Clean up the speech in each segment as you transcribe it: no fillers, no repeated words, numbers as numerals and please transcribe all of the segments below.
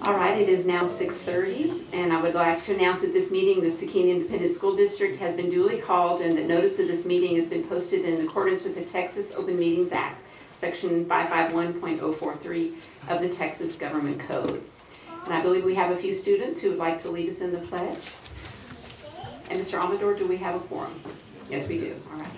All right, it is now 6:30, and I would like to announce at this meeting the Seguin Independent School District has been duly called and that notice of this meeting has been posted in accordance with the Texas Open Meetings Act, Section 551.043 of the Texas Government Code. And I believe we have a few students who would like to lead us in the pledge. And Mr. Amador, do we have a quorum? Yes, we do. All right.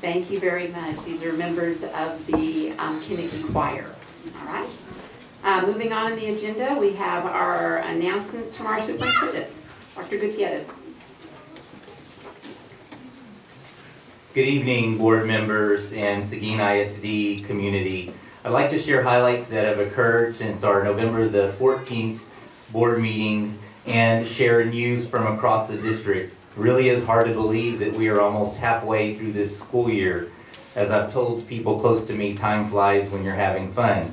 Thank you very much. These are members of the Kinnicky Choir. All right. Moving on in the agenda, we have our announcements from our superintendent, Dr. Gutierrez. Good evening, board members and Seguin ISD community. I'd like to share highlights that have occurred since our November the 14th board meeting and share news from across the district. It really is hard to believe that we are almost halfway through this school year. As I've told people close to me, time flies when you're having fun.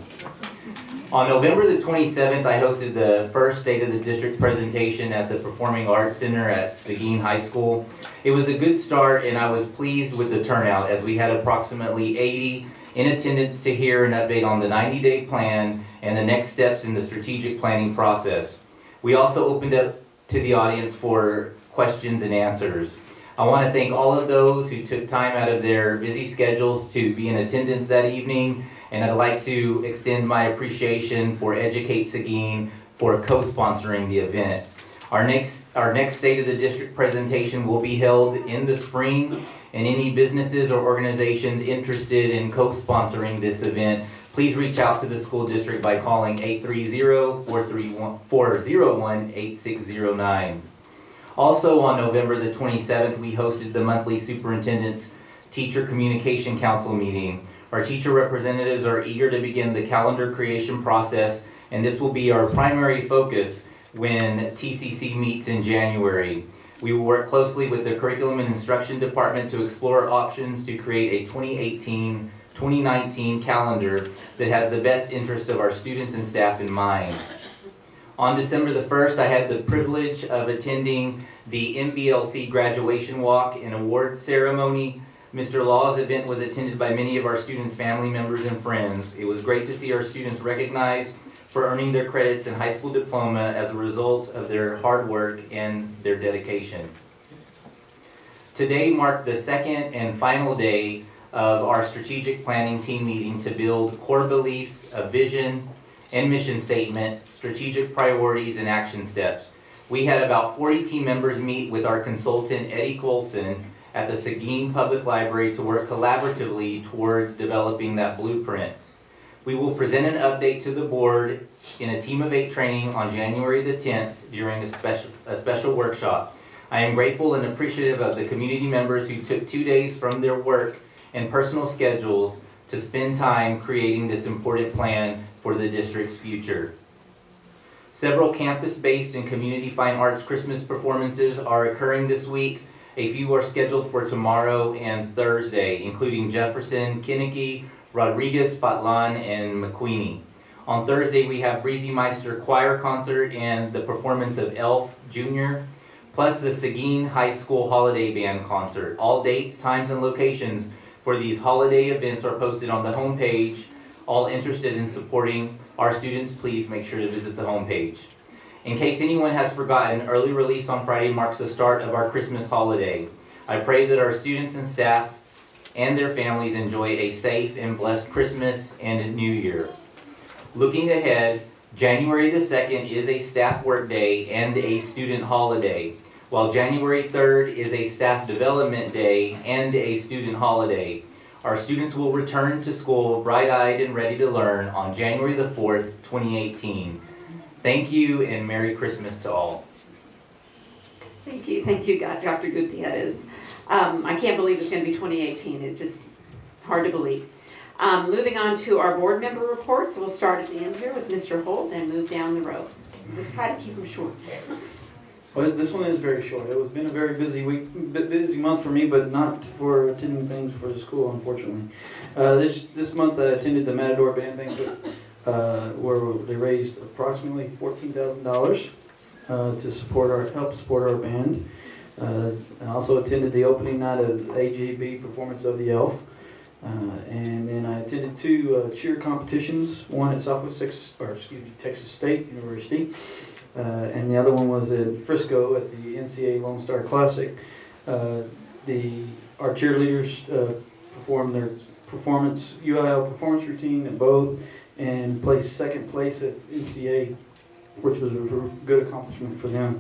On November the 27th, I hosted the first State of the District presentation at the Performing Arts Center at Seguin High School. It was a good start and I was pleased with the turnout as we had approximately 80 in attendance to hear an update on the 90-day plan and the next steps in the strategic planning process. We also opened up to the audience for questions and answers. I want to thank all of those who took time out of their busy schedules to be in attendance that evening, and I'd like to extend my appreciation for Educate Seguin for co-sponsoring the event. Our next State of the District presentation will be held in the spring, and any businesses or organizations interested in co-sponsoring this event, please reach out to the school district by calling 830-401-8609. Also on November the 27th, we hosted the monthly Superintendent's Teacher Communication Council meeting. Our teacher representatives are eager to begin the calendar creation process, and this will be our primary focus when TCC meets in January. We will work closely with the Curriculum and Instruction Department to explore options to create a 2018-2019 calendar that has the best interest of our students and staff in mind. On December the 1st, I had the privilege of attending the MBLC graduation walk and award ceremony. Mr. Law's event was attended by many of our students' family members and friends. It was great to see our students recognized for earning their credits and high school diploma as a result of their hard work and their dedication. Today marked the second and final day of our strategic planning team meeting to build core beliefs, a vision and mission statement, strategic priorities, and action steps. We had about 40 team members meet with our consultant, Eddie Colson, at the Seguin Public Library to work collaboratively towards developing that blueprint. We will present an update to the board in a Team of 8 training on January the 10th during a special workshop. I am grateful and appreciative of the community members who took 2 days from their work and personal schedules to spend time creating this important plan for the district's future. Several campus-based and community fine arts Christmas performances are occurring this week. A few are scheduled for tomorrow and Thursday, including Jefferson, Kinnicky, Rodriguez, Patlan, and McQueenie. On Thursday, we have Breezy Meister Choir Concert and the performance of Elf Jr., plus the Seguin High School Holiday Band Concert. All dates, times, and locations for these holiday events are posted on the homepage. All interested in supporting our students, please make sure to visit the homepage. In case anyone has forgotten, early release on Friday marks the start of our Christmas holiday. I pray that our students and staff and their families enjoy a safe and blessed Christmas and New Year. Looking ahead, January the 2nd is a staff work day and a student holiday, while January 3rd is a staff development day and a student holiday. Our students will return to school bright-eyed and ready to learn on January the 4th, 2018. Thank you and Merry Christmas to all. Thank you, Dr. Gutierrez. I can't believe it's going to be 2018. It's just hard to believe. Moving on to our board member reports, we'll start at the end here with Mr. Holt and move down the row. Let's try to keep them short. Well, this one is very short. It was been a very busy week, busy month for me, but not for attending things for the school, unfortunately. This month I attended the Matador Band Banquet, where they raised approximately $14,000 to help support our band. I also attended the opening night of AGB performance of the Elf. And then I attended two cheer competitions, one at Texas State University, and the other one was in Frisco at the NCAA Lone Star Classic. Our cheerleaders performed their UIL performance routine at both and placed second place at NCAA, which was a good accomplishment for them.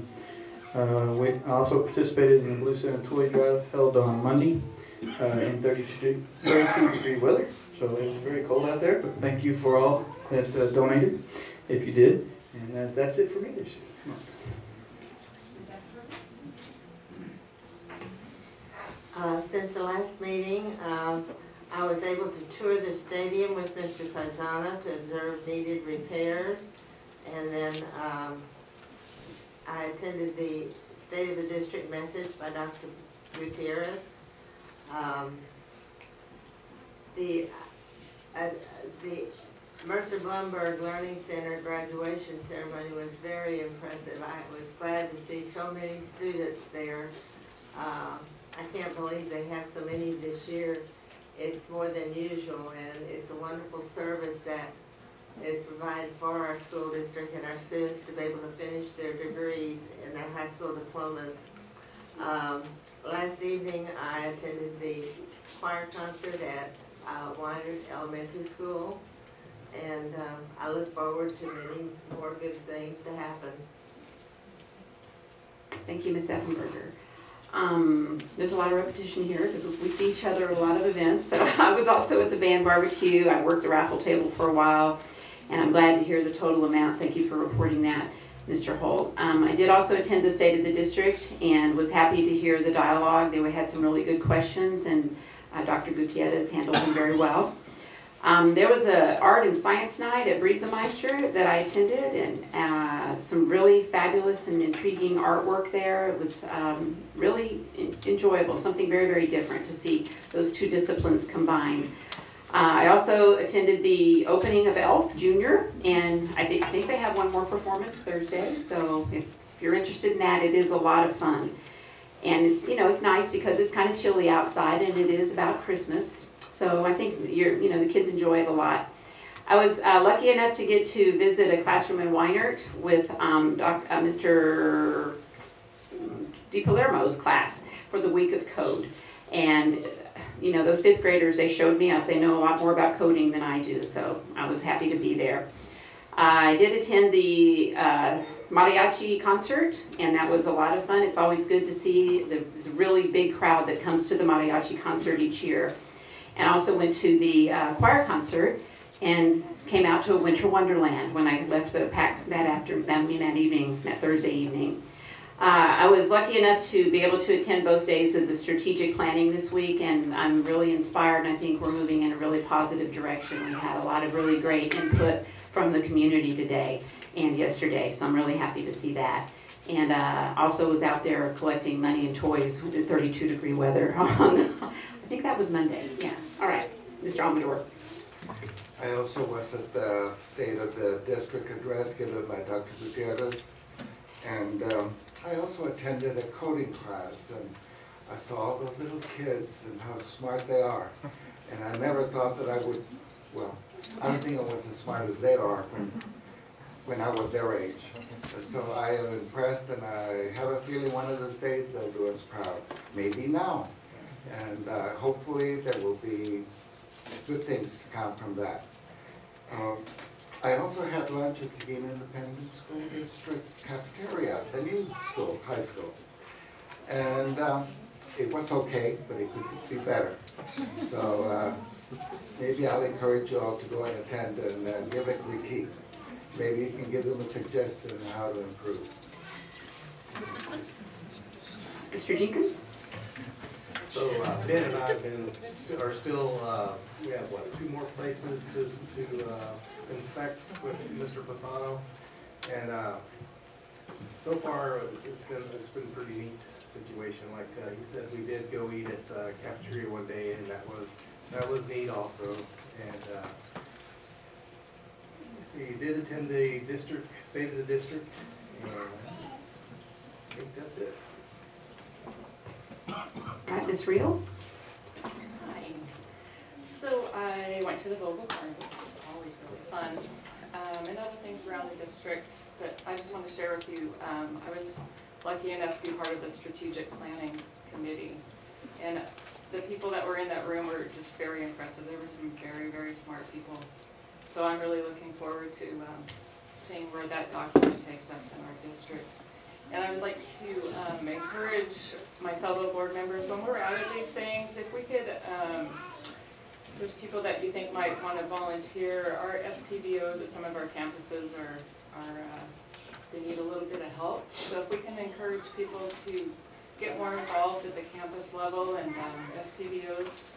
I also participated in the Blue Center Toy Drive held on Monday. In 32-degree weather, so it was very cold out there, but thank you for all that donated, if you did, and that's it for me this year. Since the last meeting, I was able to tour the stadium with Mr. Faisana to observe needed repairs, and then I attended the State of the District message by Dr. Gutierrez. The Mercer Blumberg Learning Center graduation ceremony was very impressive. I was glad to see so many students there. I can't believe they have so many this year. It's more than usual, and it's a wonderful service that is provided for our school district and our students to be able to finish their degrees and their high school diplomas. Last evening, I attended the choir concert at Weinert Elementary School, and I look forward to many more good things to happen. Thank you, Ms. Effenberger. There's a lot of repetition here because we see each other at a lot of events. So I was also at the band barbecue. I worked the raffle table for a while, and I'm glad to hear the total amount. Thank you for reporting that, Mr. Holt. I did also attend the State of the District and was happy to hear the dialogue. They had some really good questions, and Dr. Gutierrez handled them very well. There was an art and science night at Briesemeister that I attended, and some really fabulous and intriguing artwork there. It was really enjoyable, something very, very different to see those two disciplines combined. I also attended the opening of ELF Junior, and I think they have one more performance Thursday, so if you're interested in that, it is a lot of fun. And it's nice because it's kind of chilly outside, and it is about Christmas, so I think the kids enjoy it a lot. I was lucky enough to get to visit a classroom in Weinert with Mr. DiPalermo's class for the week of code, and those fifth graders, they showed me up. They know a lot more about coding than I do, so I was happy to be there. I did attend the mariachi concert, and that was a lot of fun. It's always good to see this really big crowd that comes to the mariachi concert each year. And I also went to the choir concert and came out to a winter wonderland when I left the PAX that Thursday evening. I was lucky enough to be able to attend both days of the strategic planning this week, and I'm really inspired, and I think we're moving in a really positive direction. We had a lot of really great input from the community today and yesterday, so I'm really happy to see that. And also was out there collecting money and toys with the 32-degree weather on, I think that was Monday, yeah. All right, Mr. Almador. I also was at the State of the District address given by Dr. Gutierrez, and I also attended a coding class, and I saw all the little kids and how smart they are. And I never thought that I would, I don't think I was as smart as they are when I was their age. And so I am impressed, and I have a feeling one of these days they'll do us proud. Maybe now. And hopefully there will be good things to come from that. I also had lunch at Seguin Independent School District's cafeteria, the new school, high school. And it was okay, but it could be better. So maybe I'll encourage you all to go and attend and give a critique. Maybe you can give them a suggestion on how to improve. Mr. Jenkins? So Ben and I are still, we have what, 2 more places to inspect with Mr. Fasano. And so far it's been a pretty neat situation. Like he said, we did go eat at the cafeteria one day, and that was neat also. And let's see, did attend the district, State of the District, and I think that's it. All right, Ms. Reel? Hi. So I went to the Vogel Barn, which was always really fun, and other things around the district. But I just want to share with you, I was lucky enough to be part of the strategic planning committee. And the people that were in that room were just very impressive. There were some very, very smart people. So I'm really looking forward to seeing where that document takes us in our district. And I would like to encourage my fellow board members, when we're out at these things, if we could, there's people that you think might want to volunteer. Our SPVOs at some of our campuses they need a little bit of help. So if we can encourage people to get more involved at the campus level, and SPVOs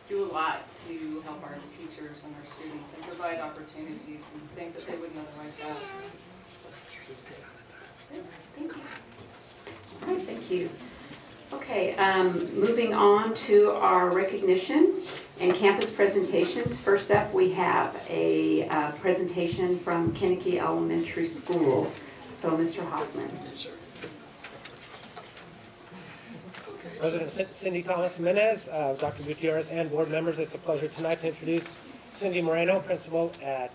do a lot to help our teachers and our students and provide opportunities and things that they wouldn't otherwise have. Thank you. All right, thank you. Okay, moving on to our recognition and campus presentations. First up, we have a presentation from Kinnicky Elementary School. So, Mr. Hoffman. President Cindy Thomas Jimenez, Dr. Gutierrez, and board members, it's a pleasure tonight to introduce Cindy Moreno, principal at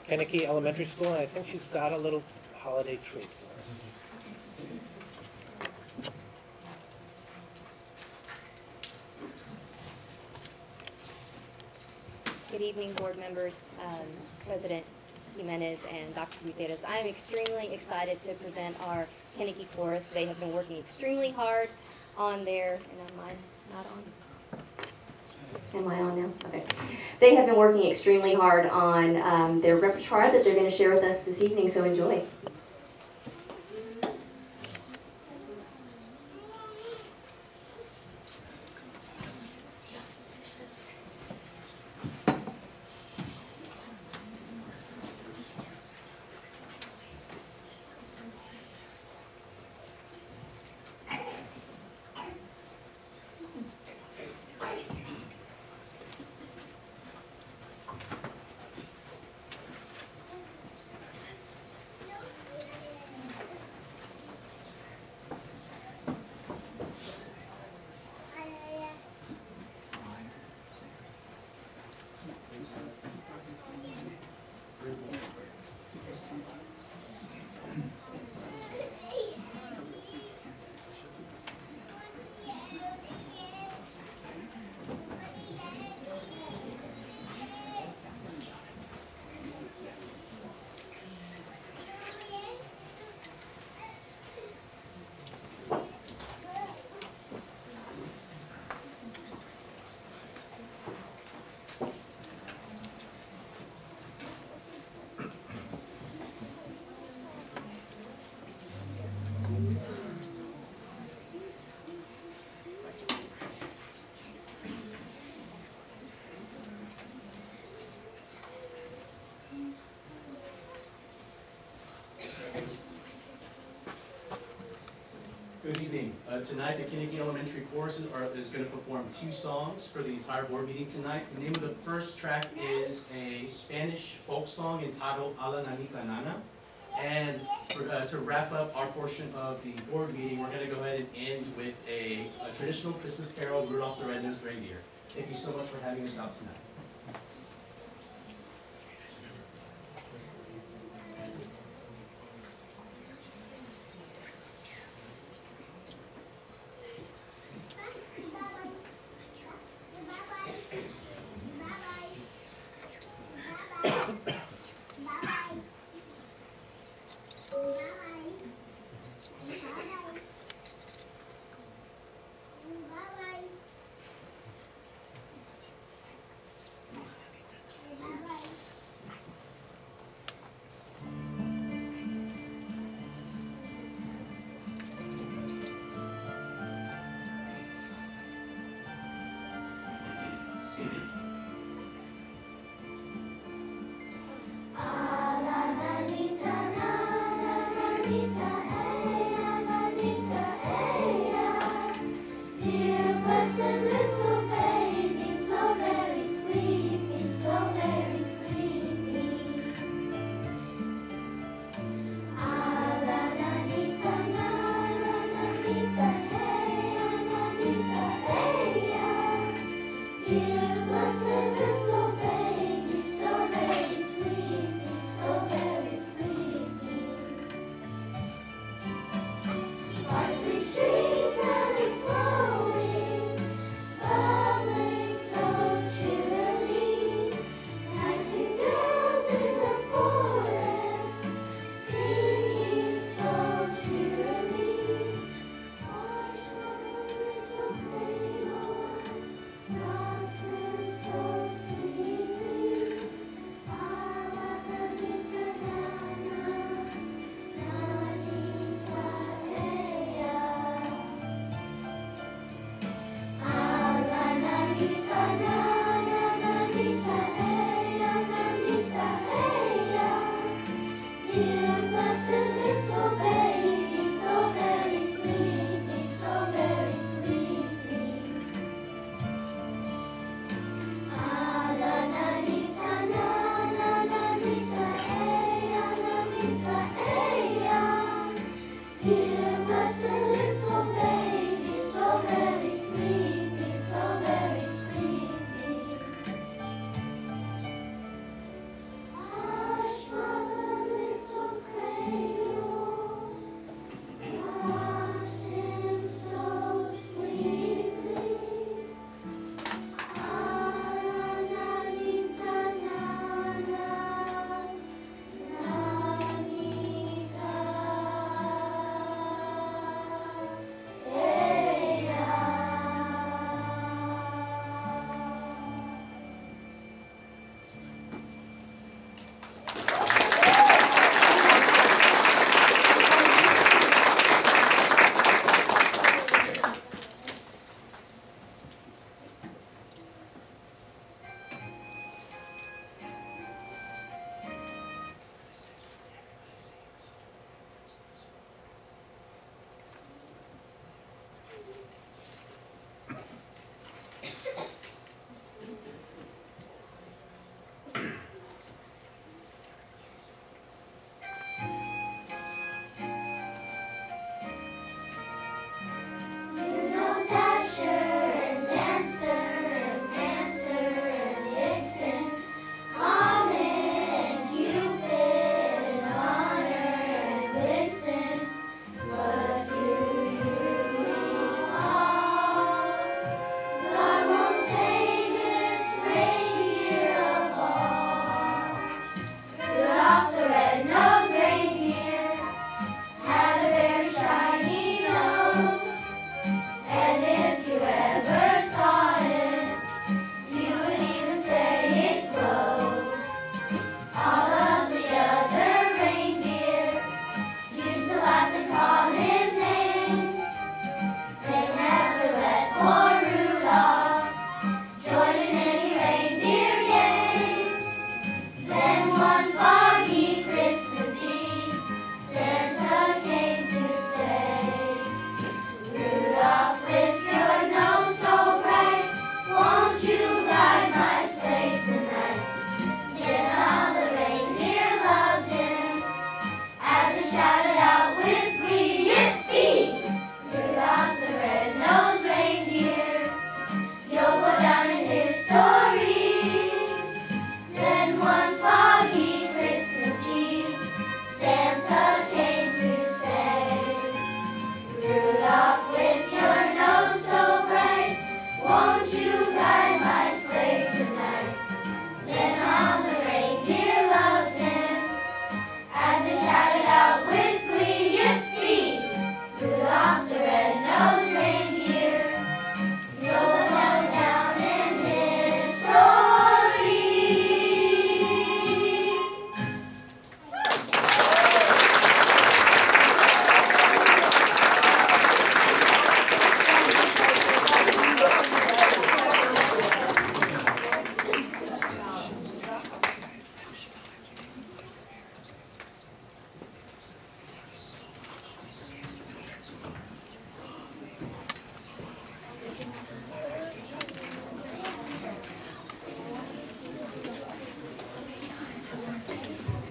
Kinnicky Elementary School, and I think she's got a little holiday treat for us. Good evening, board members, President Jimenez and Dr. Gutierrez. I am extremely excited to present our Kinnicky Chorus. They have been working extremely hard on their, and am I not on? Am I on now? Okay. They have been working extremely hard on their repertoire that they're going to share with us this evening, so enjoy. Good evening. Tonight, the Kinnicky Elementary Chorus is going to perform 2 songs for the entire board meeting tonight. The name of the first track is a Spanish folk song entitled A la Nanita Nana. And to wrap up our portion of the board meeting, we're going to go ahead and end with a traditional Christmas carol, Rudolph the Red-Nosed Reindeer. Thank you so much for having us out tonight.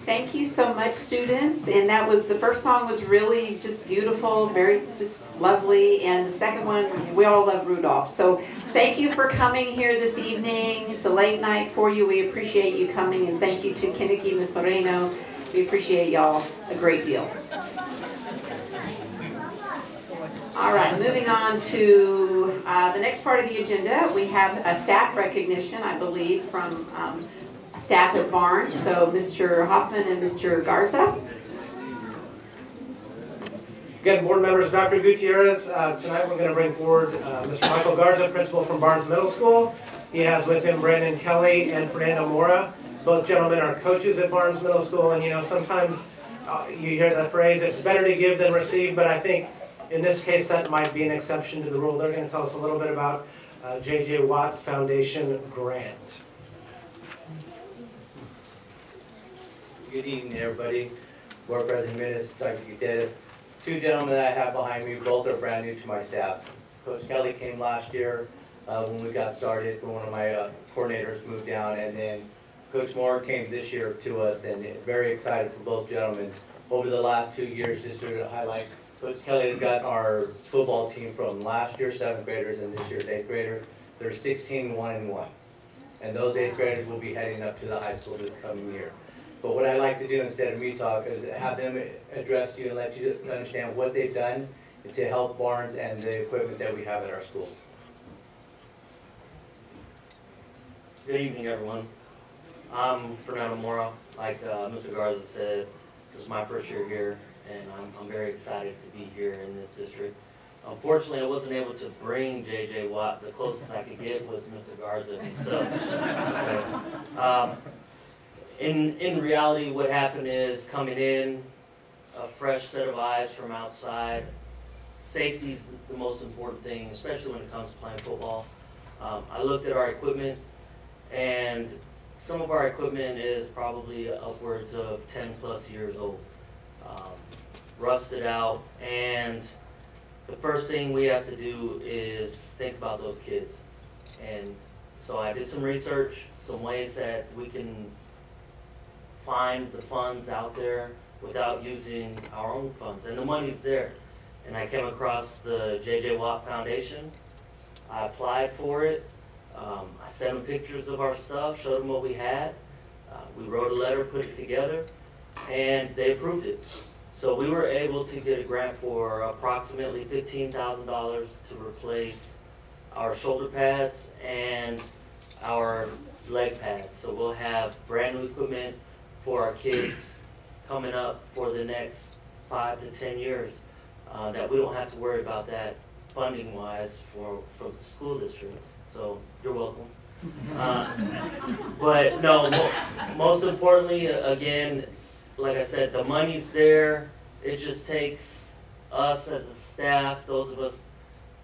Thank you so much, students. And that was, the first song was really just beautiful, very just lovely. And the second one, we all love Rudolph. So thank you for coming here this evening. It's a late night for you. We appreciate you coming. And thank you to Kinnicky, Ms. Moreno. We appreciate y'all a great deal. All right, moving on to the next part of the agenda. We have a staff recognition, I believe, from staff at Barnes. So Mr. Hoffman and Mr. Garza. Again, board members, Dr. Gutierrez, tonight we're going to bring forward Mr. Michael Garza, principal from Barnes Middle School. He has with him Brandon Kelly and Fernando Mora. Both gentlemen are coaches at Barnes Middle School, and you know, sometimes you hear that phrase, it's better to give than receive, but I think in this case that might be an exception to the rule. They're going to tell us a little bit about J.J. Watt Foundation grant. Good evening, everybody. Board President Jimenez, Dr. Gutierrez. Two gentlemen that I have behind me, both are brand new to my staff. Coach Kelly came last year when we got started, when one of my coordinators moved down, and then Coach Moore came this year to us, and very excited for both gentlemen. Over the last 2 years, just to highlight, Coach Kelly has got our football team from last year's 7th graders and this year's 8th grader. They're 16-1-1. And those 8th graders will be heading up to the high school this coming year. But what I like to do instead of me talk is have them address you and let you understand what they've done to help Barnes and the equipment that we have at our school. Good evening, everyone. I'm Fernando Mora. Like Mr. Garza said, this is my first year here, and I'm very excited to be here in this district. Unfortunately, I wasn't able to bring J.J. Watt. The closest I could get was Mr. Garza himself. In reality, what happened is coming in, a fresh set of eyes from outside. Safety is the most important thing, especially when it comes to playing football. I looked at our equipment, and some of our equipment is probably upwards of 10+ years old, rusted out, and the first thing we have to do is think about those kids. And so I did some research, some ways that we can find the funds out there without using our own funds, and the money's there. And I came across the J.J. Watt Foundation. I applied for it. I sent them pictures of our stuff, showed them what we had. We wrote a letter, put it together, and they approved it. So we were able to get a grant for approximately $15,000 to replace our shoulder pads and our leg pads. So we'll have brand new equipment for our kids coming up for the next 5 to 10 years that we don't have to worry about that funding-wise for the school district. So you're welcome. But no, most importantly, again, like I said, the money's there. It just takes us as a staff, those of us,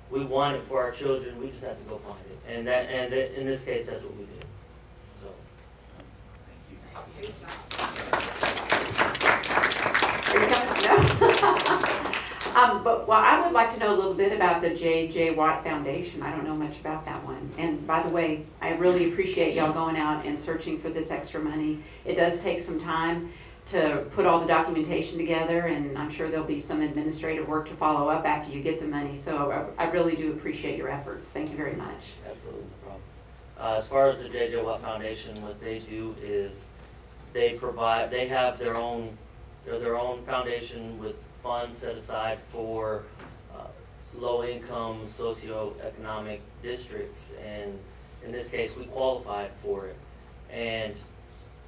we want it for our children. We just have to go find it. And in this case, that's what we did. So, But well, I would like to know a little bit about the J.J. Watt Foundation. I don't know much about that one. And by the way, I really appreciate y'all going out and searching for this extra money. It does take some time to put all the documentation together, and I'm sure there'll be some administrative work to follow up after you get the money. So I really do appreciate your efforts. Thank you very much. absolutely no problem. As far as the J.J. Watt Foundation, what they do is they have their own foundation with funds set aside for low-income socioeconomic districts, and in this case we qualified for it, and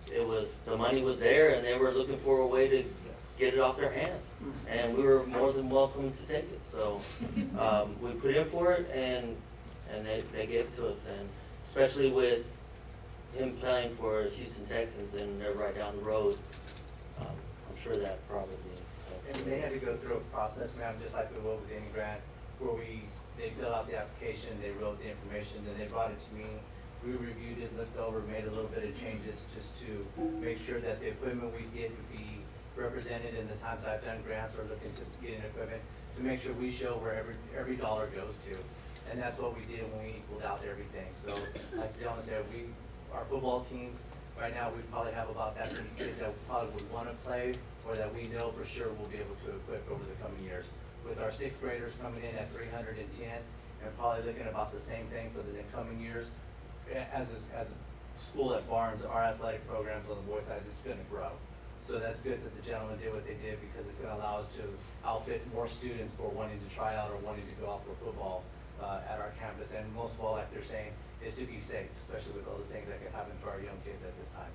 the money was there, and they were looking for a way to get it off their hands, and we were more than welcome to take it. So we put in for it, and they gave it to us, and especially with him playing for Houston Texans, and they're right down the road, I'm sure that probably. And they had to go through a process, ma'am, just like we will with any grant, where they filled out the application, they wrote the information, then they brought it to me. We reviewed it, looked over, made a little bit of changes just to make sure that the equipment we get would be represented in the times I've done grants or looking to get in equipment, to make sure we show where every dollar goes to. And that's what we did when we equaled out everything. So like the gentleman said, our football teams, right now we probably have about that many kids that probably would want to play, or that we know for sure we'll be able to equip over the coming years. With our 6th graders coming in at 310, and probably looking about the same thing for the coming years, as a school at Barnes, our athletic programs on the boys' side is going to grow. So that's good that the gentlemen did what they did, because it's going to allow us to outfit more students for wanting to try out or wanting to go out for football at our campus. And most of all, like they're saying, is to be safe, especially with all the things that can happen to our young kids at this time.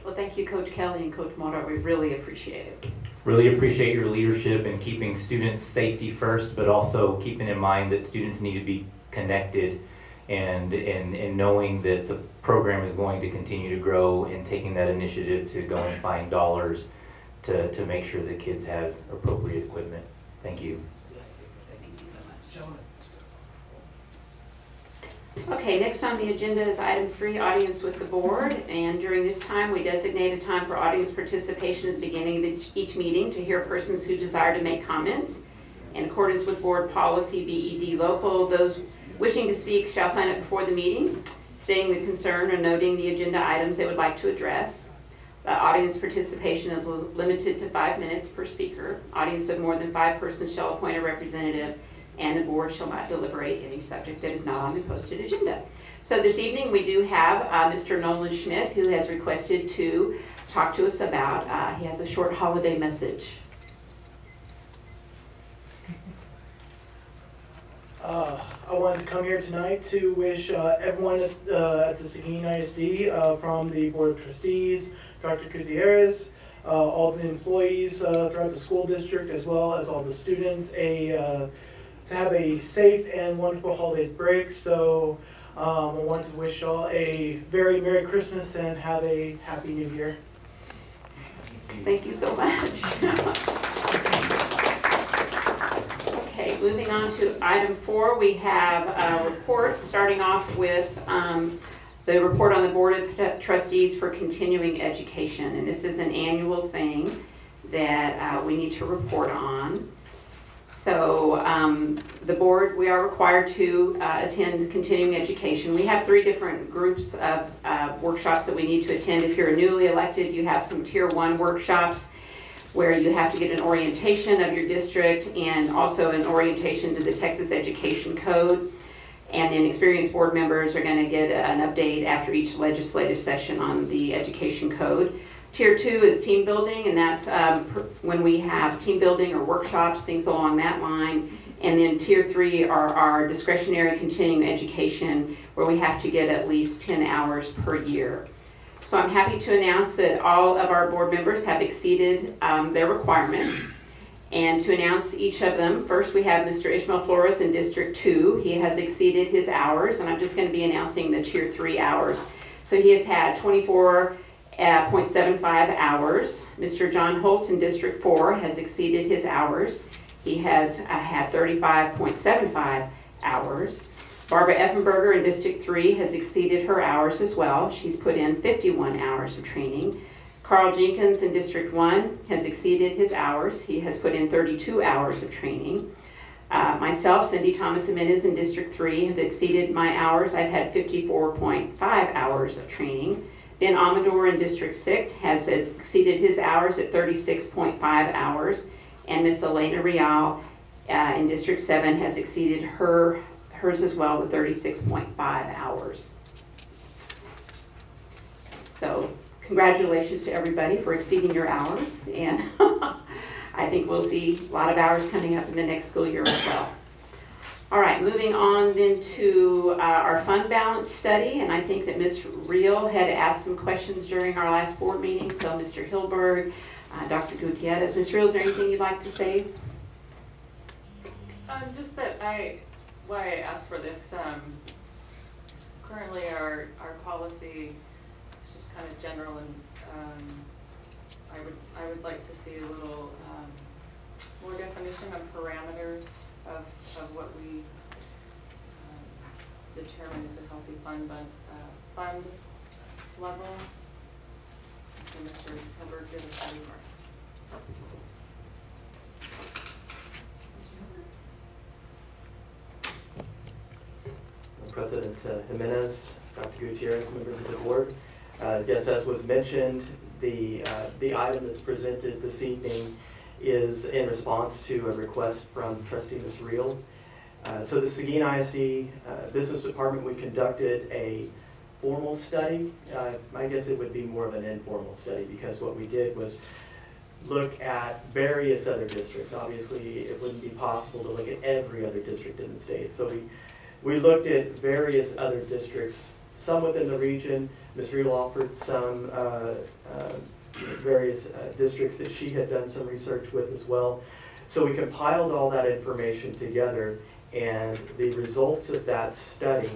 Well, thank you, Coach Kelly and Coach Mora. We really appreciate it. Really appreciate your leadership in keeping students' safety first, but also keeping in mind that students need to be connected, and knowing that the program is going to continue to grow, and taking that initiative to go and find dollars to make sure the kids have appropriate equipment. Thank you. Okay, next on the agenda is item 3, audience with the board. And during this time, we designate a time for audience participation at the beginning of each meeting to hear persons who desire to make comments. In accordance with board policy BED local, those wishing to speak shall sign up before the meeting. stating the concern or noting the agenda items they would like to address. Audience participation is limited to 5 minutes per speaker. Audience of more than 5 persons shall appoint a representative, and the board shall not deliberate any subject that is not on the posted agenda. So this evening we do have Mr. Nolan Schmidt, who has requested to talk to us about, he has a short holiday message. I wanted to come here tonight to wish everyone at the Seguin ISD, from the Board of Trustees, Dr. Gutierrez, all the employees throughout the school district, as well as all the students, to have a safe and wonderful holiday break. So I wanted to wish y'all a very Merry Christmas and have a Happy New Year. Thank you so much. Okay, moving on to item 4, we have reports, starting off with the report on the Board of Trustees for Continuing Education. And this is an annual thing that we need to report on. So the board, we are required to attend continuing education. We have 3 different groups of workshops that we need to attend. If you're newly elected, you have some Tier 1 workshops where you have to get an orientation of your district and also an orientation to the Texas Education Code. And then experienced board members are going to get an update after each legislative session on the Education Code. Tier 2 is team building, and that's when we have team building or workshops, things along that line. And then Tier 3 are our discretionary continuing education, where we have to get at least 10 hours per year. So I'm happy to announce that all of our board members have exceeded their requirements. And to announce each of them, first we have Mr. Ishmael Flores in District 2. He has exceeded his hours, and I'm just going to be announcing the Tier 3 hours. So he has had 24.75 hours. Mr. John Holt in District 4 has exceeded his hours. He has had 35.75 hours. Barbara Effenberger in District 3 has exceeded her hours as well. She's put in 51 hours of training. Carl Jenkins in District 1 has exceeded his hours. He has put in 32 hours of training. Myself, Cindy Thomas Jimenez in District 3 have exceeded my hours. I've had 54.5 hours of training. Ben Amador in District 6 has exceeded his hours at 36.5 hours. And Miss Elena Real in District 7 has exceeded hers as well with 36.5 hours. So congratulations to everybody for exceeding your hours. And I think we'll see a lot of hours coming up in the next school year as well. All right, moving on then to our fund balance study, and I think that Ms. Reel had asked some questions during our last board meeting, so Mr. Hilberg, Dr. Gutierrez. Ms. Reel, is there anything you'd like to say? Just that why I asked for this, currently our policy is just kind of general, and I would like to see a little more definition of parameters of what we determine as a healthy fund level. So Mr. Hilbert did a study for us. President Jimenez, Dr. Gutierrez, members of the board. Yes, as was mentioned, the item that's presented this evening is in response to a request from Trustee Ms. Reel. So the Seguin ISD Business Department, we conducted a formal study. I guess it would be more of an informal study, because what we did was look at various other districts. Obviously, it wouldn't be possible to look at every other district in the state. So we looked at various other districts, some within the region. Ms. Reel offered some various districts that she had done some research with as well. So we compiled all that information together, and the results of that study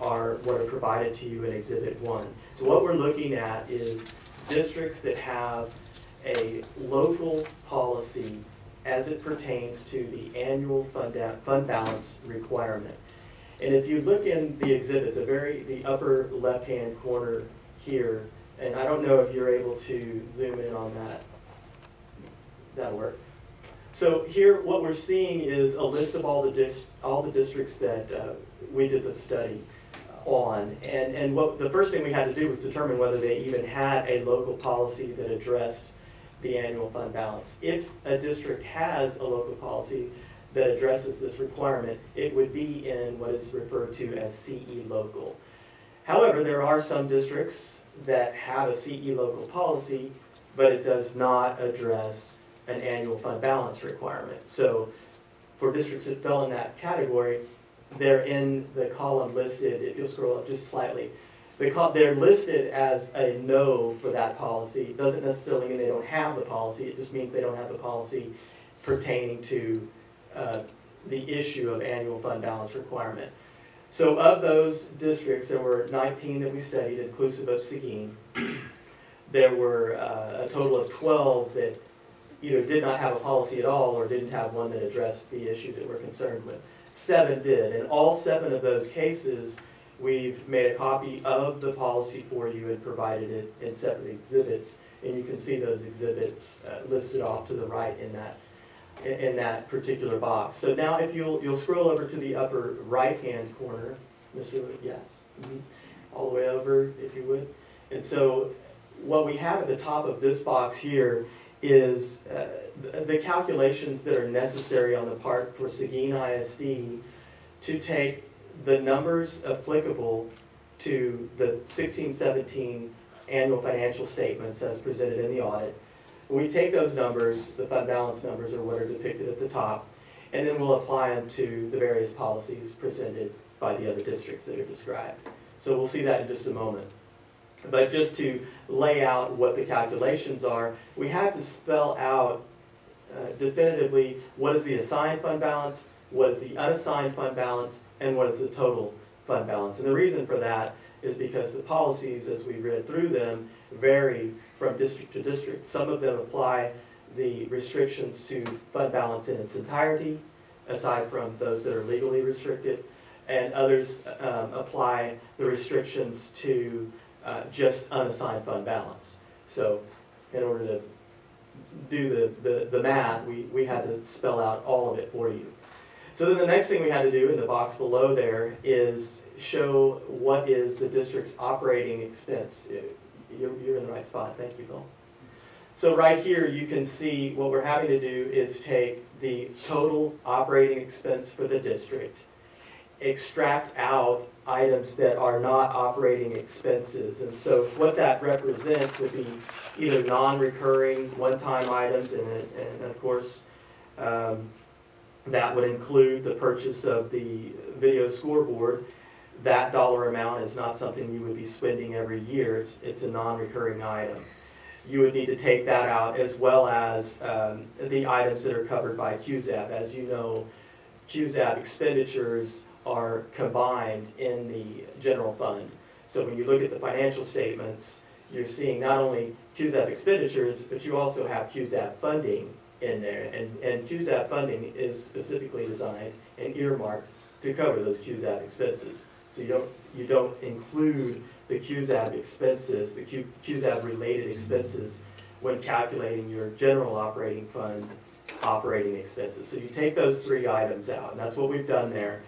are what are provided to you in Exhibit 1. So what we're looking at is districts that have a local policy as it pertains to the annual fund balance requirement. And if you look in the exhibit, the upper left-hand corner here, and I don't know if you're able to zoom in on that. That'll work. So here, what we're seeing is a list of all the districts that we did the study on. And what the first thing we had to do was determine whether they even had a local policy that addressed the annual fund balance. If a district has a local policy that addresses this requirement, it would be in what is referred to as CE local. However, there are some districts that have a CE local policy, but it does not address an annual fund balance requirement. So for districts that fell in that category, they're in the column listed, if you'll scroll up just slightly, they're listed as a no for that policy. It doesn't necessarily mean they don't have the policy, it just means they don't have the policy pertaining to the issue of annual fund balance requirement. So of those districts, there were 19 that we studied, inclusive of Seguin. There were a total of 12 that either did not have a policy at all or didn't have one that addressed the issue that we're concerned with. 7 did. In all 7 of those cases, we've made a copy of the policy for you and provided it in separate exhibits. And you can see those exhibits listed off to the right in that particular box. So now if you'll scroll over to the upper right-hand corner, Mr. Wood, yes, all the way over if you would. And so what we have at the top of this box here is the calculations that are necessary on the part for Seguin ISD to take the numbers applicable to the 16-17 annual financial statements as presented in the audit. We take those numbers, the fund balance numbers or what are depicted at the top, and then we'll apply them to the various policies presented by the other districts that are described. So we'll see that in just a moment. But just to lay out what the calculations are, we have to spell out definitively what is the assigned fund balance, what is the unassigned fund balance, and what is the total fund balance. And the reason for that is because the policies, as we read through them, vary from district to district. Some of them apply the restrictions to fund balance in its entirety, aside from those that are legally restricted, and others apply the restrictions to just unassigned fund balance. So in order to do the math, we had to spell out all of it for you. So then the next thing we had to do in the box below there is show what is the district's operating expense. You're in the right spot. Thank you, Bill. So right here you can see what we're having to do is take the total operating expense for the district, extract out items that are not operating expenses. And so what that represents would be either non-recurring one-time items, and of course that would include the purchase of the video scoreboard. That dollar amount is not something you would be spending every year. It's a non-recurring item. You would need to take that out, as well as the items that are covered by QZAB. As you know, QZAB expenditures are combined in the general fund. So when you look at the financial statements, you're seeing not only QZAB expenditures, but you also have QZAB funding in there. And QZAB funding is specifically designed and earmarked to cover those QZAB expenses. So you don't include the QZAB expenses, the QZAB related expenses, when calculating your general operating fund operating expenses. So you take those 3 items out, and that's what we've done there.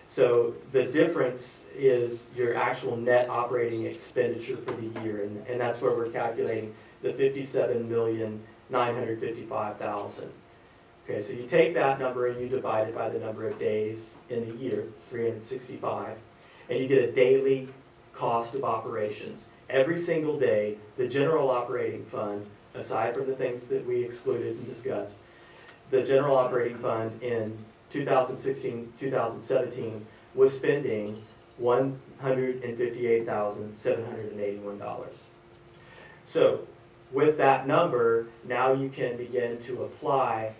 So the difference is your actual net operating expenditure for the year, and that's where we're calculating the $57,955,000. Okay, so you take that number and you divide it by the number of days in the year, 365, and you get a daily cost of operations. Every single day, the general operating fund, aside from the things that we excluded and discussed, the general operating fund in 2016-2017 was spending $158,781. So with that number, now you can begin to apply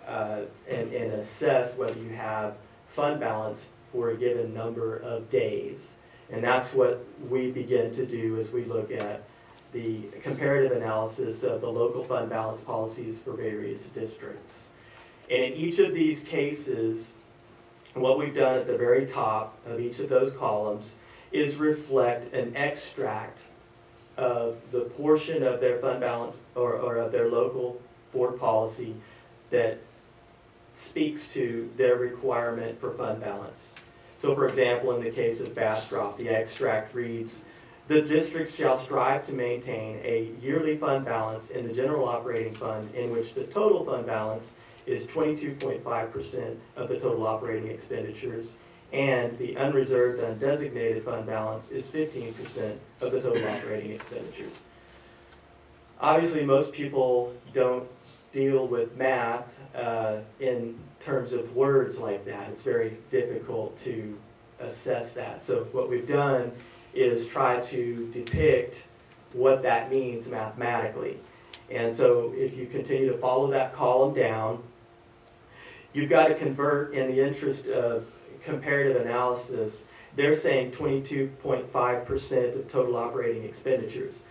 and assess whether you have fund balance for a given number of days. And that's what we begin to do as we look at the comparative analysis of the local fund balance policies for various districts. And in each of these cases, what we've done at the very top of each of those columns is reflect an extract of the portion of their fund balance or of their local board policy that speaks to their requirement for fund balance. So for example, in the case of Bastrop, the extract reads, "The district shall strive to maintain a yearly fund balance in the general operating fund in which the total fund balance is 22.5% of the total operating expenditures, and the unreserved undesignated fund balance is 15% of the total operating expenditures." Obviously, most people don't deal with math in terms of words like that. It's very difficult to assess that. So what we've done is try to depict what that means mathematically. And so if you continue to follow that column down, you've got to convert, in the interest of comparative analysis, they're saying 22.5% of total operating expenditures.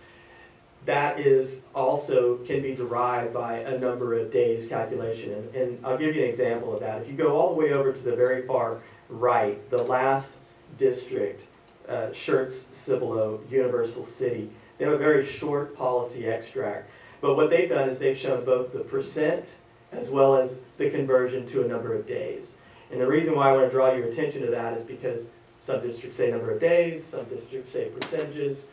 That is also can be derived by a number of days calculation. And I'll give you an example of that. If you go all the way over to the very far right, the last district, Schertz-Cibolo, Universal City, they have a very short policy extract. But what they've done is they've shown both the percent as well as the conversion to a number of days. And the reason why I want to draw your attention to that is because some districts say number of days, some districts say percentages.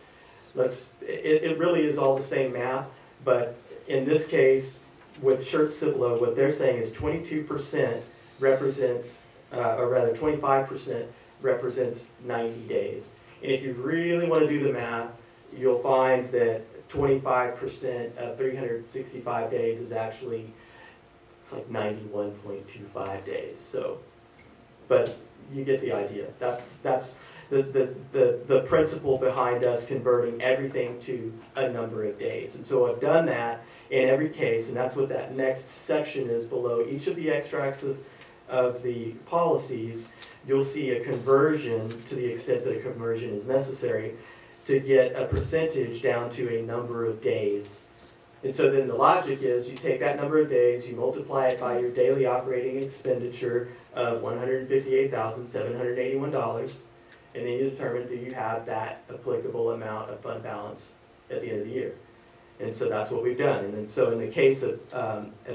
It really is all the same math, but in this case, with Schertz-Cibolo, what they're saying is 22% represents, or rather 25% represents 90 days. And if you really want to do the math, you'll find that 25% of 365 days is actually, it's like 91.25 days. So, but you get the idea. That's the principle behind us converting everything to a number of days. And so I've done that in every case, and that's what that next section is below each of the extracts of the policies. You'll see a conversion to the extent that a conversion is necessary to get a percentage down to a number of days. And so then the logic is you take that number of days, you multiply it by your daily operating expenditure of $158,781, and then you determine, do you have that applicable amount of fund balance at the end of the year? And so that's what we've done. And then so in the case of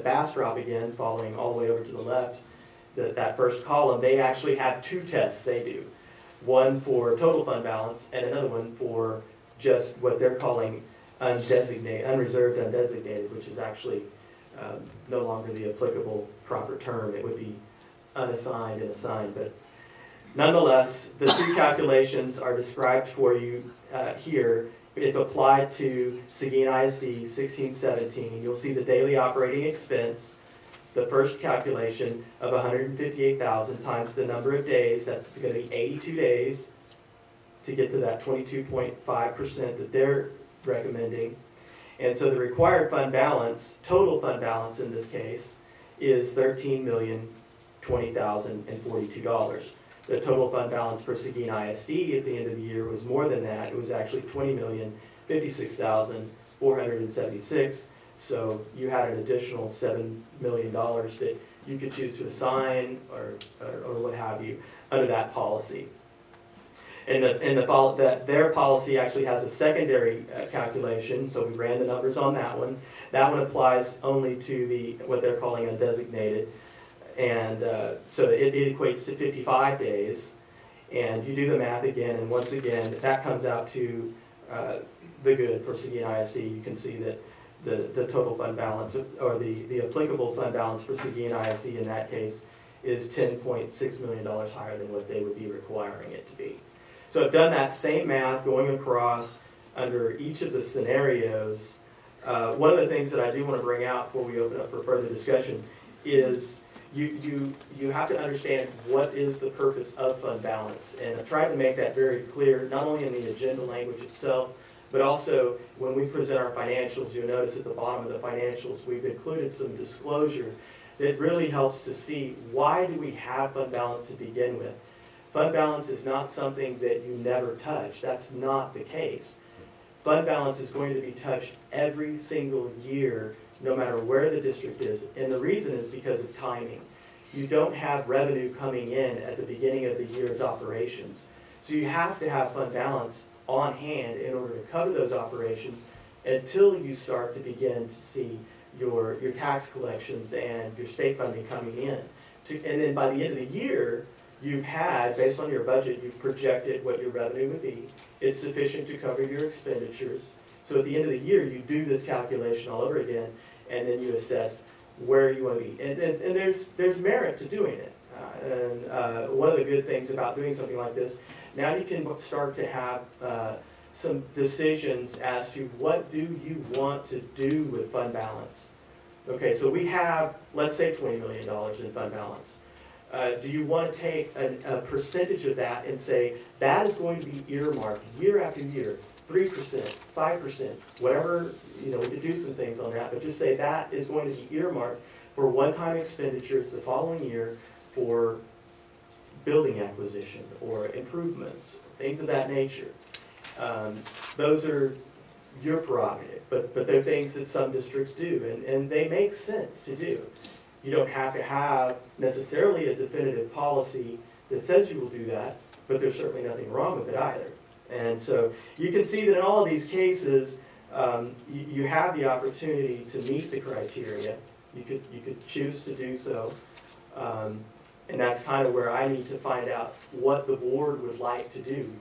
Bastrop, again, following all the way over to the left, that first column, they actually have two tests they do. One for total fund balance and another one for just what they're calling unreserved undesignated, which is actually no longer the applicable proper term. It would be unassigned and assigned. But nonetheless, the two calculations are described for you here. If applied to Seguin ISD 1617, you'll see the daily operating expense, the first calculation of 158,000 times the number of days. That's going to be 82 days to get to that 22.5% that they're recommending. And so the required fund balance, total fund balance in this case, is $13,020,042. The total fund balance for Seguin ISD at the end of the year was more than that. It was actually $20,056,476. So you had an additional $7 million that you could choose to assign or what have you under that policy. And their policy actually has a secondary calculation, so we ran the numbers on that one. That one applies only to what they're calling undesignated. And so it equates to 55 days. And you do the math again, and once again, that comes out to the good for Seguin ISD. You can see that the total fund balance, or the applicable fund balance for Seguin ISD in that case, is $10.6 million higher than what they would be requiring it to be. So I've done that same math going across under each of the scenarios. One of the things that I do want to bring out before we open up for further discussion is you have to understand what is the purpose of fund balance. And I've tried to make that very clear, not only in the agenda language itself, but also when we present our financials. You'll notice at the bottom of the financials we've included some disclosure that really helps to see why do we have fund balance to begin with. Fund balance is not something that you never touch. That's not the case. Fund balance is going to be touched every single year, no matter where the district is. And the reason is because of timing. You don't have revenue coming in at the beginning of the year's operations. So you have to have fund balance on hand in order to cover those operations until you start to begin to see your tax collections and your state funding coming in. And then by the end of the year, you've had, based on your budget, you've projected what your revenue would be. It's sufficient to cover your expenditures. So at the end of the year, you do this calculation all over again, and then you assess where you want to be. And there's merit to doing it. One of the good things about doing something like this, now you can start to have some decisions as to what do you want to do with fund balance. Okay, so we have, let's say, $20 million in fund balance. Do you want to take a percentage of that and say that is going to be earmarked year after year, 3%, 5%, whatever, we could do some things on that, but just say that is going to be earmarked for one-time expenditures the following year for building acquisition or improvements, things of that nature. Those are your prerogative, but they're things that some districts do, and they make sense to do. You don't have to have necessarily a definitive policy that says you will do that, but there's certainly nothing wrong with it either. And so you can see that in all of these cases, you have the opportunity to meet the criteria. You could choose to do so. And that's kind of where I need to find out what the board would like to do.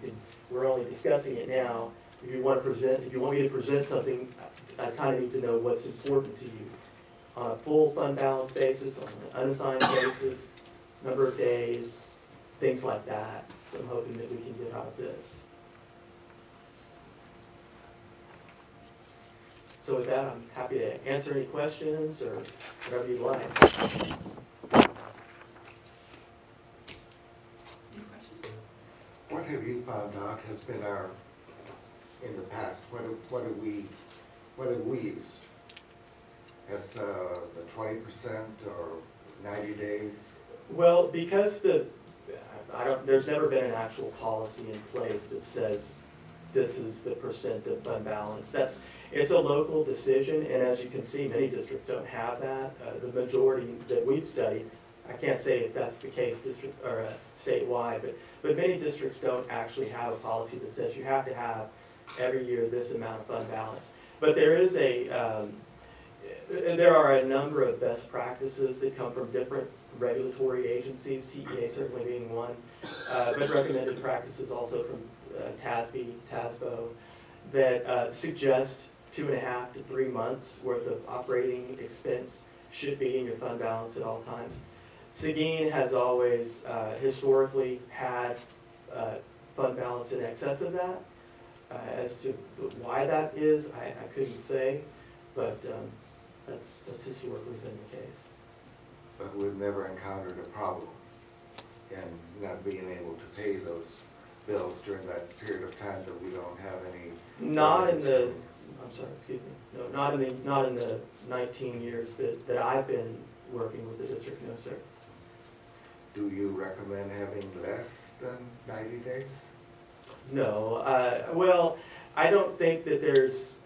We're only discussing it now. If you want me to present something, I kind of need to know what's important to you. On a full fund balance basis, on an unassigned basis, number of days, things like that. So I'm hoping that we can get out of this. So with that, I'm happy to answer any questions or whatever you'd like. What have you found out has been in the past, what have we used? As the 20% or 90 days? Well, because there's never been an actual policy in place that says this is the percent of fund balance. It's a local decision, and as you can see, many districts don't have that. The majority that we've studied, I can't say if that's the case district or statewide, but many districts don't actually have a policy that says you have to have every year this amount of fund balance. But there are a number of best practices that come from different regulatory agencies, TEA certainly being one, but recommended practices also from TASB, TASBO, that suggest 2.5 to 3 months worth of operating expense should be in your fund balance at all times. Seguin has always historically had fund balance in excess of that. As to why that is, I couldn't say, but that's historically been the case. But we've never encountered a problem in not being able to pay those bills during that period of time that we don't have any. I'm sorry, excuse me. No, not in the 19 years that I've been working with the district, no, sir. Do you recommend having less than 90 days? No. Well, I don't think that there's.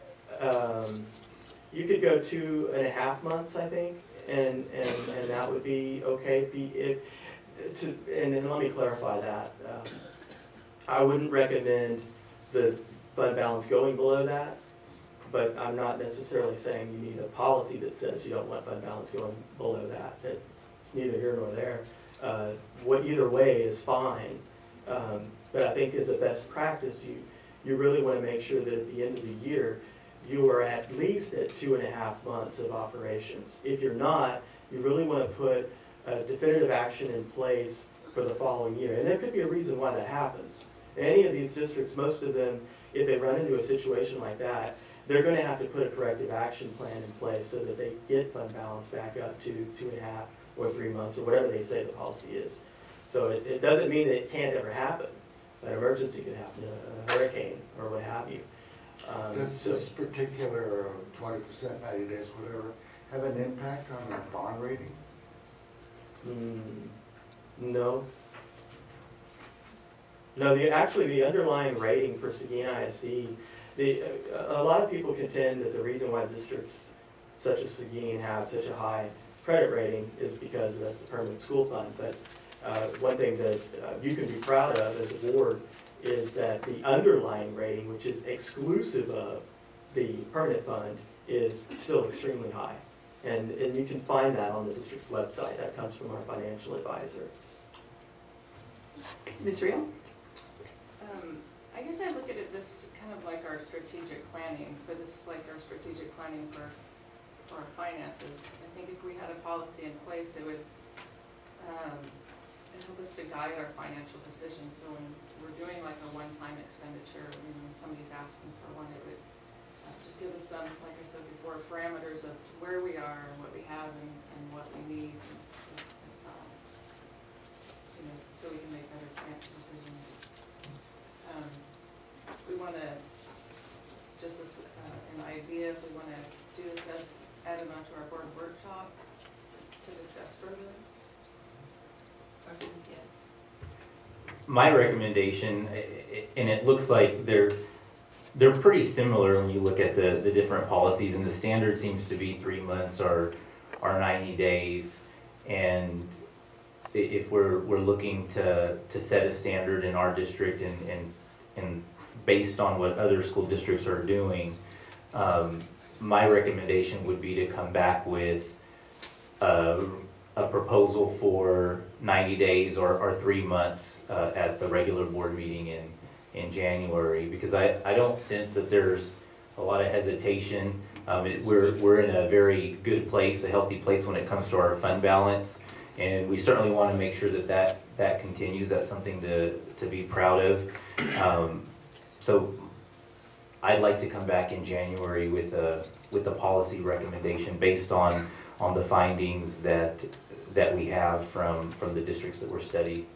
You could go 2.5 months, I think, and that would be okay. And let me clarify that. I wouldn't recommend the fund balance going below that, but I'm not necessarily saying you need a policy that says you don't want fund balance going below that. It's neither here nor there. Either way is fine. But I think as a best practice, you really want to make sure that at the end of the year, you are at least at 2.5 months of operations. If you're not, you really want to put a definitive action in place for the following year. And there could be a reason why that happens. In any of these districts, most of them, if they run into a situation like that, they're going to have to put a corrective action plan in place so that they get fund balance back up to 2.5 or 3 months or whatever they say the policy is. So it doesn't mean that it can't ever happen. An emergency could happen, a hurricane or what have you. Does this particular 20%, 90 days, whatever, have an impact on our bond rating? No. No, actually the underlying rating for Seguin ISD, a lot of people contend that the reason why districts such as Seguin have such a high credit rating is because of the permanent school fund. But one thing that you can be proud of as a board is that the underlying rating, which is exclusive of the permanent fund, is still extremely high. And you can find that on the district's website. That comes from our financial advisor. Ms. Reel? I guess I look at it this kind of like our strategic planning, but this is like our strategic planning for our finances. I think if we had a policy in place, it would help us to guide our financial decisions. So when we're doing like a one-time expenditure, when somebody's asking for one, it would just give us some, like I said before, parameters of where we are and what we have and what we need, so we can make better financial decisions. We want to, just as an idea, if we want to do this as add them onto our board workshop to discuss further. Yes. My recommendation, and it looks like they're pretty similar when you look at the different policies, and the standard seems to be 3 months or 90 days. And if we're looking to set a standard in our district and based on what other school districts are doing, my recommendation would be to come back with a proposal for 90 days or 3 months at the regular board meeting in January, because I don't sense that there's a lot of hesitation. We're in a very good place, a healthy place when it comes to our fund balance, and we certainly want to make sure that continues. That's something to be proud of. So I'd like to come back in January with a policy recommendation based on the findings that we have from the districts that were studied.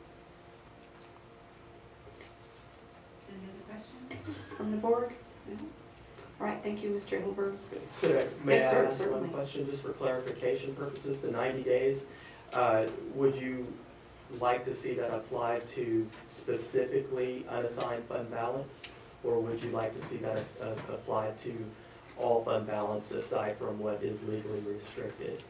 Any other questions from the board? No? All right, thank you, Mr. Hilberg. May Yes, I sir, ask certainly. one question just for clarification purposes? The 90 days, would you like to see that applied to specifically unassigned fund balance? Or would you like to see that applied to all fund balance aside from what is legally restricted?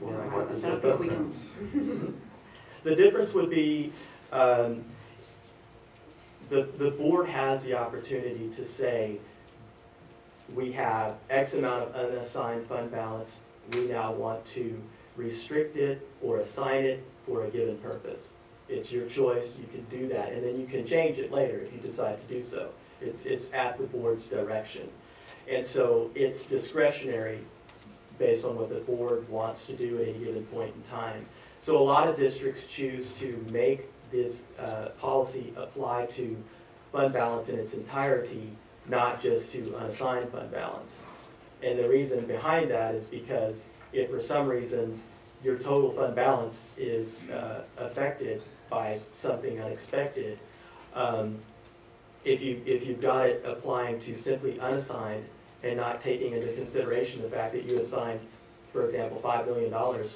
What's So I the think we can- difference? The difference would be the board has the opportunity to say, we have X amount of unassigned fund balance, we now want to restrict it or assign it for a given purpose. It's your choice, you can do that, and then you can change it later if you decide to do so. It's at the board's direction. And so it's discretionary based on what the board wants to do at any given point in time. So a lot of districts choose to make this policy apply to fund balance in its entirety, not just to unassigned fund balance. And the reason behind that is because if for some reason your total fund balance is affected by something unexpected, if you've got it applying to simply unassigned and not taking into consideration the fact that you assigned, for example, $5 million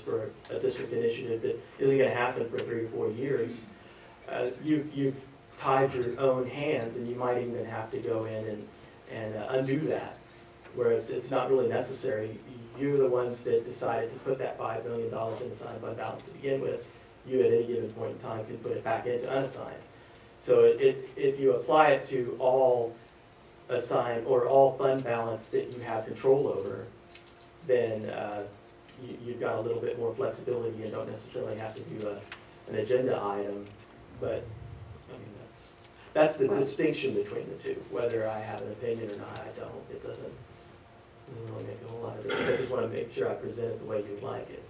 for a district initiative that isn't going to happen for 3 to 4 years, you've tied your own hands, and you might even have to go in and undo that, where it's not really necessary. You're the ones that decided to put that $5 million in assigned fund balance to begin with. You at any given point in time can put it back into unassigned. So if you apply it to all assigned or all fund balance that you have control over, then you've got a little bit more flexibility and don't necessarily have to do an agenda item. But I mean, that's the distinction between the two. Whether I have an opinion or not, I don't. It doesn't really make a whole lot of difference. I just want to make sure I present it the way you'd like it.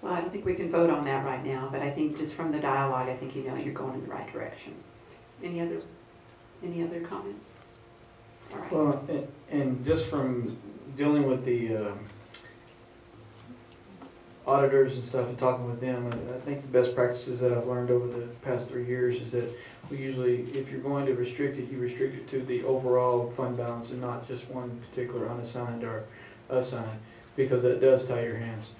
Well, I don't think we can vote on that right now, but I think just from the dialogue, I think you know you're going in the right direction. Any other comments? All right. Well, and just from dealing with the auditors and stuff and talking with them, I think the best practices that I've learned over the past 3 years is that we usually, if you're going to restrict it, you restrict it to the overall fund balance and not just one particular unassigned or assigned, because that does tie your hands.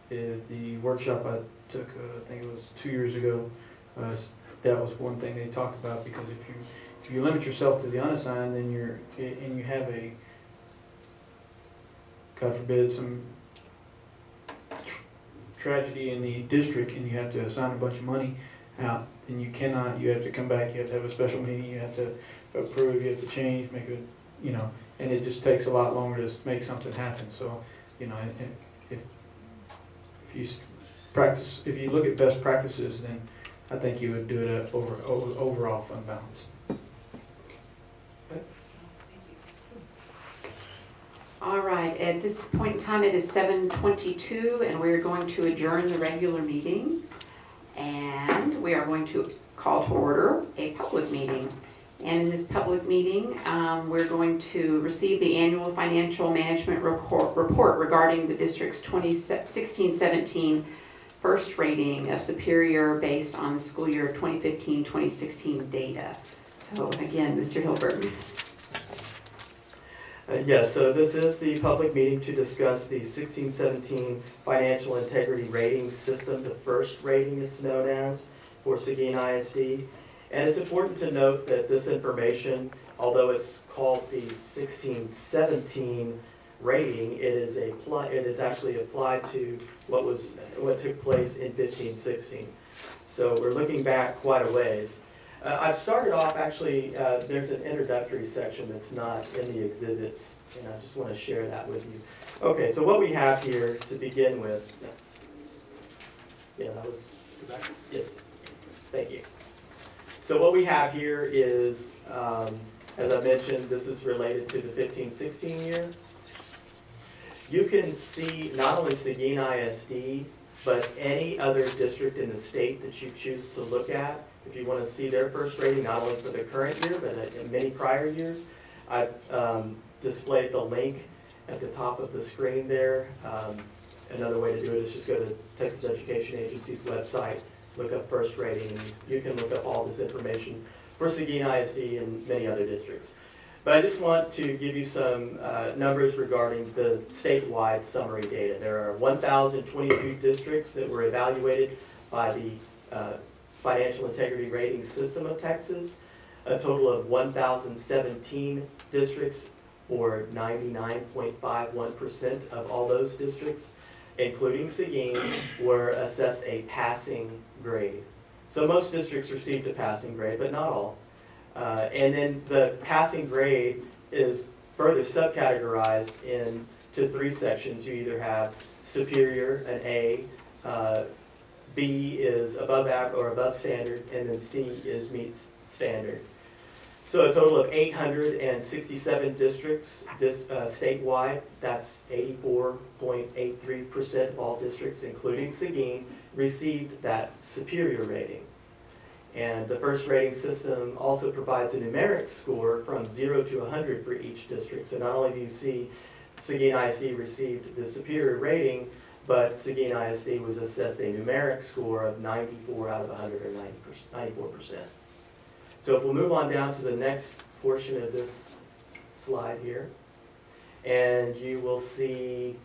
The workshop I took, I think it was 2 years ago, that was one thing they talked about, because if you limit yourself to the unassigned, then you have a, God forbid, some tragedy in the district and you have to assign a bunch of money out, then you have to come back, you have to have a special meeting, you have to approve, you have to change, make a you know, and it just takes a lot longer to make something happen. So, you know, and if you look at best practices, then I think you would do it overall fund balance. All right, at this point in time, it is 7:22, and we're going to adjourn the regular meeting. And we are going to call to order a public meeting. And in this public meeting, we're going to receive the annual financial management report regarding the district's 2016-17 first rating of Superior based on the school year 2015-2016 data. So again, Mr. Hilbert. Yes, so this is the public meeting to discuss the 16-17 Financial Integrity Rating System, the first rating it's known as for Seguin ISD. And it's important to note that this information, although it's called the 16-17 rating, it is actually applied to what took place in 15-16. So we're looking back quite a ways. I've started off, actually, there's an introductory section that's not in the exhibits, and I just want to share that with you. Okay, so what we have here to begin with, yes, thank you. So what we have here is, as I mentioned, this is related to the 15-16 year. You can see not only Seguin ISD, but any other district in the state that you choose to look at. If you want to see their first rating, not only for the current year, but in many prior years, I've displayed the link at the top of the screen there. Another way to do it is just go to Texas Education Agency's website, look up first rating, and you can look up all this information for Seguin ISD and many other districts. But I just want to give you some numbers regarding the statewide summary data. There are 1,022 districts that were evaluated by the Financial Integrity Rating System of Texas, a total of 1,017 districts, or 99.51% of all those districts, including Seguin, were assessed a passing grade. So most districts received a passing grade, but not all. And then the passing grade is further subcategorized into 3 sections. You either have superior, an A, B is above average or above standard, and then C is meets standard. So a total of 867 districts statewide, that's 84.83% of all districts, including Seguin, received that superior rating. And the first rating system also provides a numeric score from 0 to 100 for each district. So not only do you see Seguin ISD received the superior rating, but Seguin ISD was assessed a numeric score of 94 out of 100, or 94%. So if we'll move on down to the next portion of this slide here, and you will see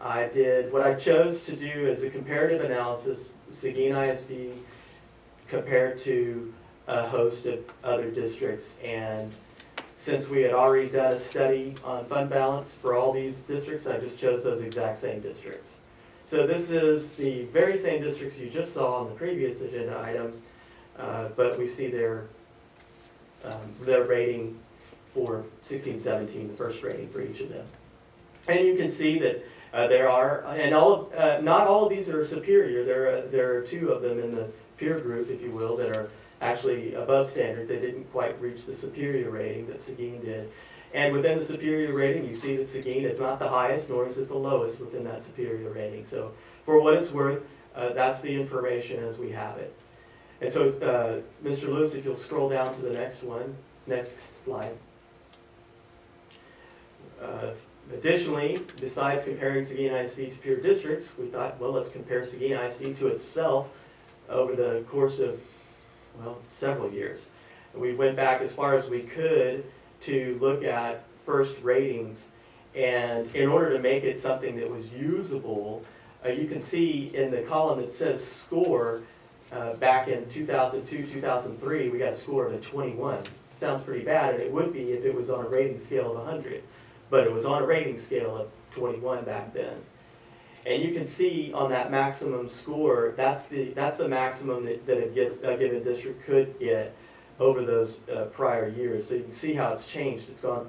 what I chose to do as a comparative analysis, Seguin ISD compared to a host of other districts. And since we had already done a study on fund balance for all these districts, I just chose those exact same districts. So this is the very same districts you just saw on the previous agenda item, but we see their rating for 16-17, the first rating for each of them. And you can see that there are, and not all of these are superior. There are 2 of them in the peer group, if you will, that are actually above standard. They didn't quite reach the superior rating that Seguin did. And within the superior rating, you see that Seguin is not the highest, nor is it the lowest within that superior rating. So for what it's worth, that's the information as we have it. And so, Mr. Lewis, if you'll scroll down to the next slide. Additionally, besides comparing Seguin ISD to peer districts, we thought, well, let's compare Seguin ISD to itself over the course of, well, several years. And we went back as far as we could to look at first ratings, and in order to make it something that was usable, you can see in the column that says score, back in 2002, 2003, we got a score of a 21. Sounds pretty bad, and it would be if it was on a rating scale of 100, but it was on a rating scale of 21 back then. And you can see on that maximum score, that's the maximum that a given district could get over those prior years. So you can see how it's changed. It's gone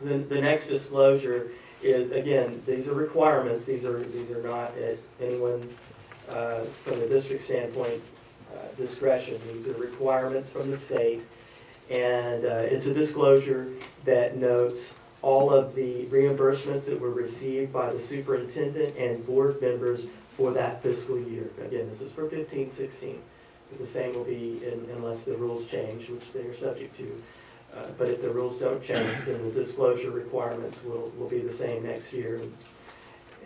The next disclosure is, again, these are requirements. These are not at anyone from the district standpoint discretion. These are requirements from the state, and it's a disclosure that notes all of the reimbursements that were received by the superintendent and board members for that fiscal year. Again, this is for 15-16. The same will be unless the rules change, which they are subject to. But if the rules don't change, then the disclosure requirements will be the same next year,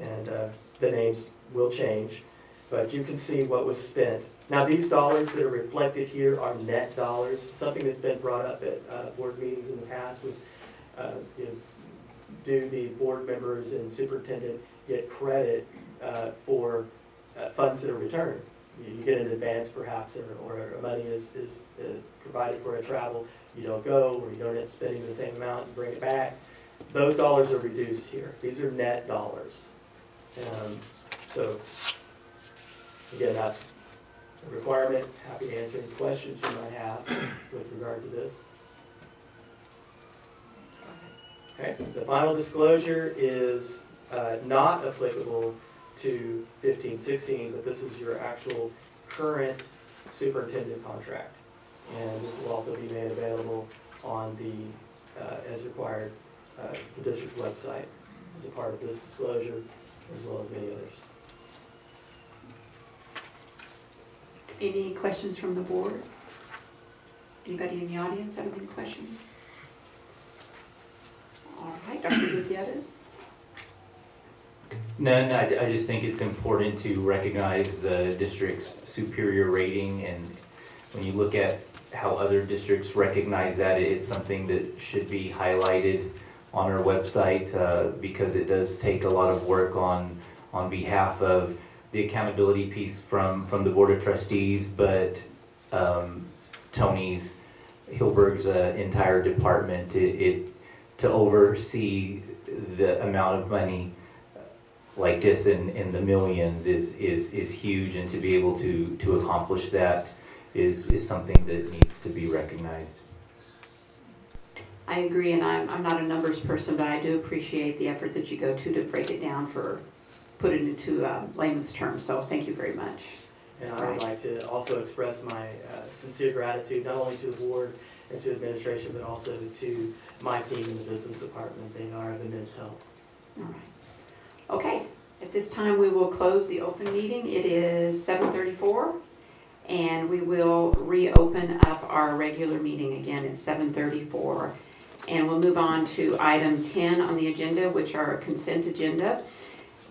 and the names will change. But you can see what was spent. Now, these dollars that are reflected here are net dollars. Something that's been brought up at board meetings in the past was, do the board members and superintendent get credit for funds that are returned? You get in advance, perhaps, or money is provided for a travel. You don't go, or you don't end up spending the same amount and bring it back. Those dollars are reduced here. These are net dollars. So, again, that's a requirement. Happy to answer any questions you might have with regard to this. Okay. The final disclosure is not applicable to 15-16, but this is your actual current superintendent contract. And this will also be made available on the, as required, the district website as a part of this disclosure, as well as many others. Any questions from the board? Anybody in the audience have any questions? All right, Dr. Gutierrez? None. I just think it's important to recognize the district's superior rating, and when you look at how other districts recognize that, it's something that should be highlighted on our website because it does take a lot of work on behalf of the accountability piece from the Board of Trustees, but Tony's, Hilberg's entire department, to oversee the amount of money like this in the millions is huge, and to be able to accomplish that is something that needs to be recognized. I agree, and I'm not a numbers person, but I do appreciate the efforts that you go to break it down, put it into layman's terms, so thank you very much. And I would like to also express my sincere gratitude, not only to the board and to administration, but also to my team in the business department. They are of immense help. All right. Okay, at this time we will close the open meeting. It is 7:34, and we will reopen up our regular meeting again at 7:34. And we'll move on to item 10 on the agenda, which are consent agenda.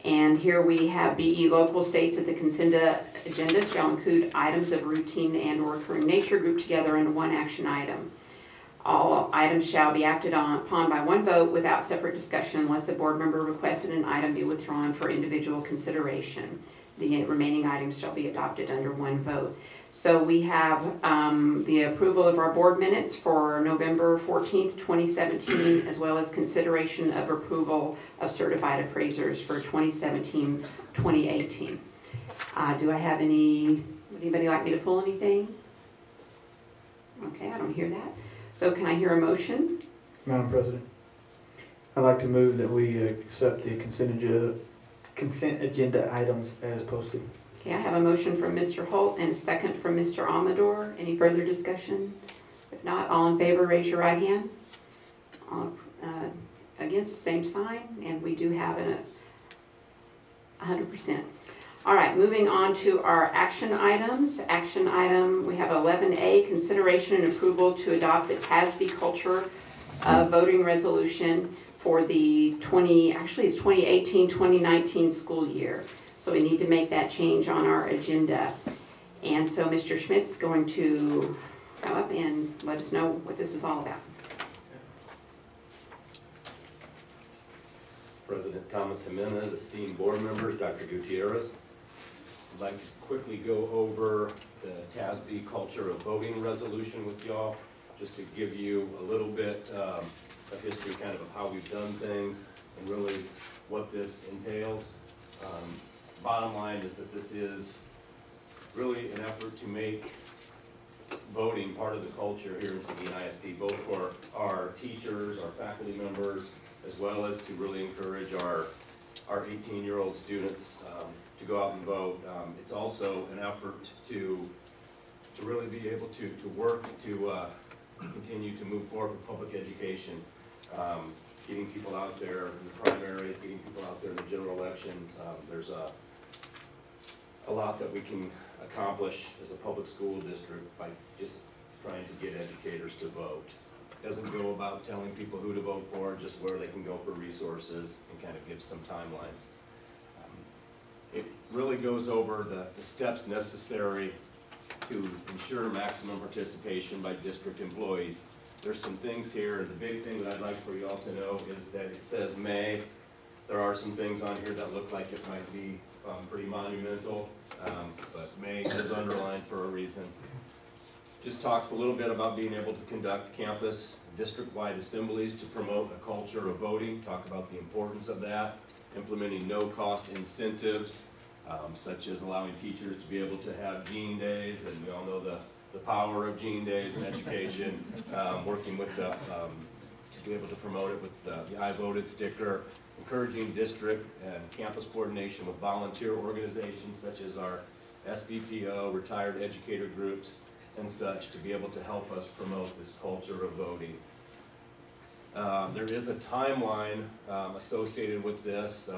And here we have BE local states that the consent agenda shall include items of routine and or recurring nature grouped together into one action item. All items shall be acted upon by one vote without separate discussion unless a board member requests that an item be withdrawn for individual consideration. The remaining items shall be adopted under one vote. So we have the approval of our board minutes for November 14th, 2017, as well as consideration of approval of certified appraisers for 2017-2018. Do I have would anybody like me to pull anything? Okay, I don't hear that. So can I hear a motion? Madam President, I'd like to move that we accept the consent agenda items as posted. Okay, I have a motion from Mr. Holt and a second from Mr. Amador. Any further discussion? If not, all in favor, raise your right hand. All, against, same sign, and we do have it at 100%. All right, moving on to our action items. Action item, we have 11A, consideration and approval to adopt the TASB culture voting resolution for the 2018-2019 school year. So we need to make that change on our agenda. And so Mr. Schmidt's going to come up and let us know what this is all about. President Thomas Jimenez, esteemed board members, Dr. Gutierrez. I'd like to quickly go over the TASB culture of voting resolution with y'all, just to give you a little bit of history kind of how we've done things and really what this entails. Bottom line is that this is really an effort to make voting part of the culture here in Seguin ISD, both for our teachers, our faculty members, as well as to really encourage our 18-year-old students to go out and vote. It's also an effort to really be able to work to continue to move forward with public education, getting people out there in the primaries, getting people out there in the general elections. There's a lot that we can accomplish as a public school district by just trying to get educators to vote. It doesn't go about telling people who to vote for, just where they can go for resources, and kind of give some timelines. It really goes over the steps necessary to ensure maximum participation by district employees. There's some things here, and the big thing that I'd like for you all to know is that it says May. There are some things on here that look like it might be pretty monumental, but May is underlined for a reason. Just talks a little bit about being able to conduct campus district-wide assemblies to promote a culture of voting, talk about the importance of that, implementing no-cost incentives, such as allowing teachers to be able to have Gene Days, and we all know the power of Gene Days in education, working with to be able to promote it with the I Voted sticker, encouraging district and campus coordination with volunteer organizations such as our SVPO, retired educator groups, and such, to be able to help us promote this culture of voting. There is a timeline associated with this.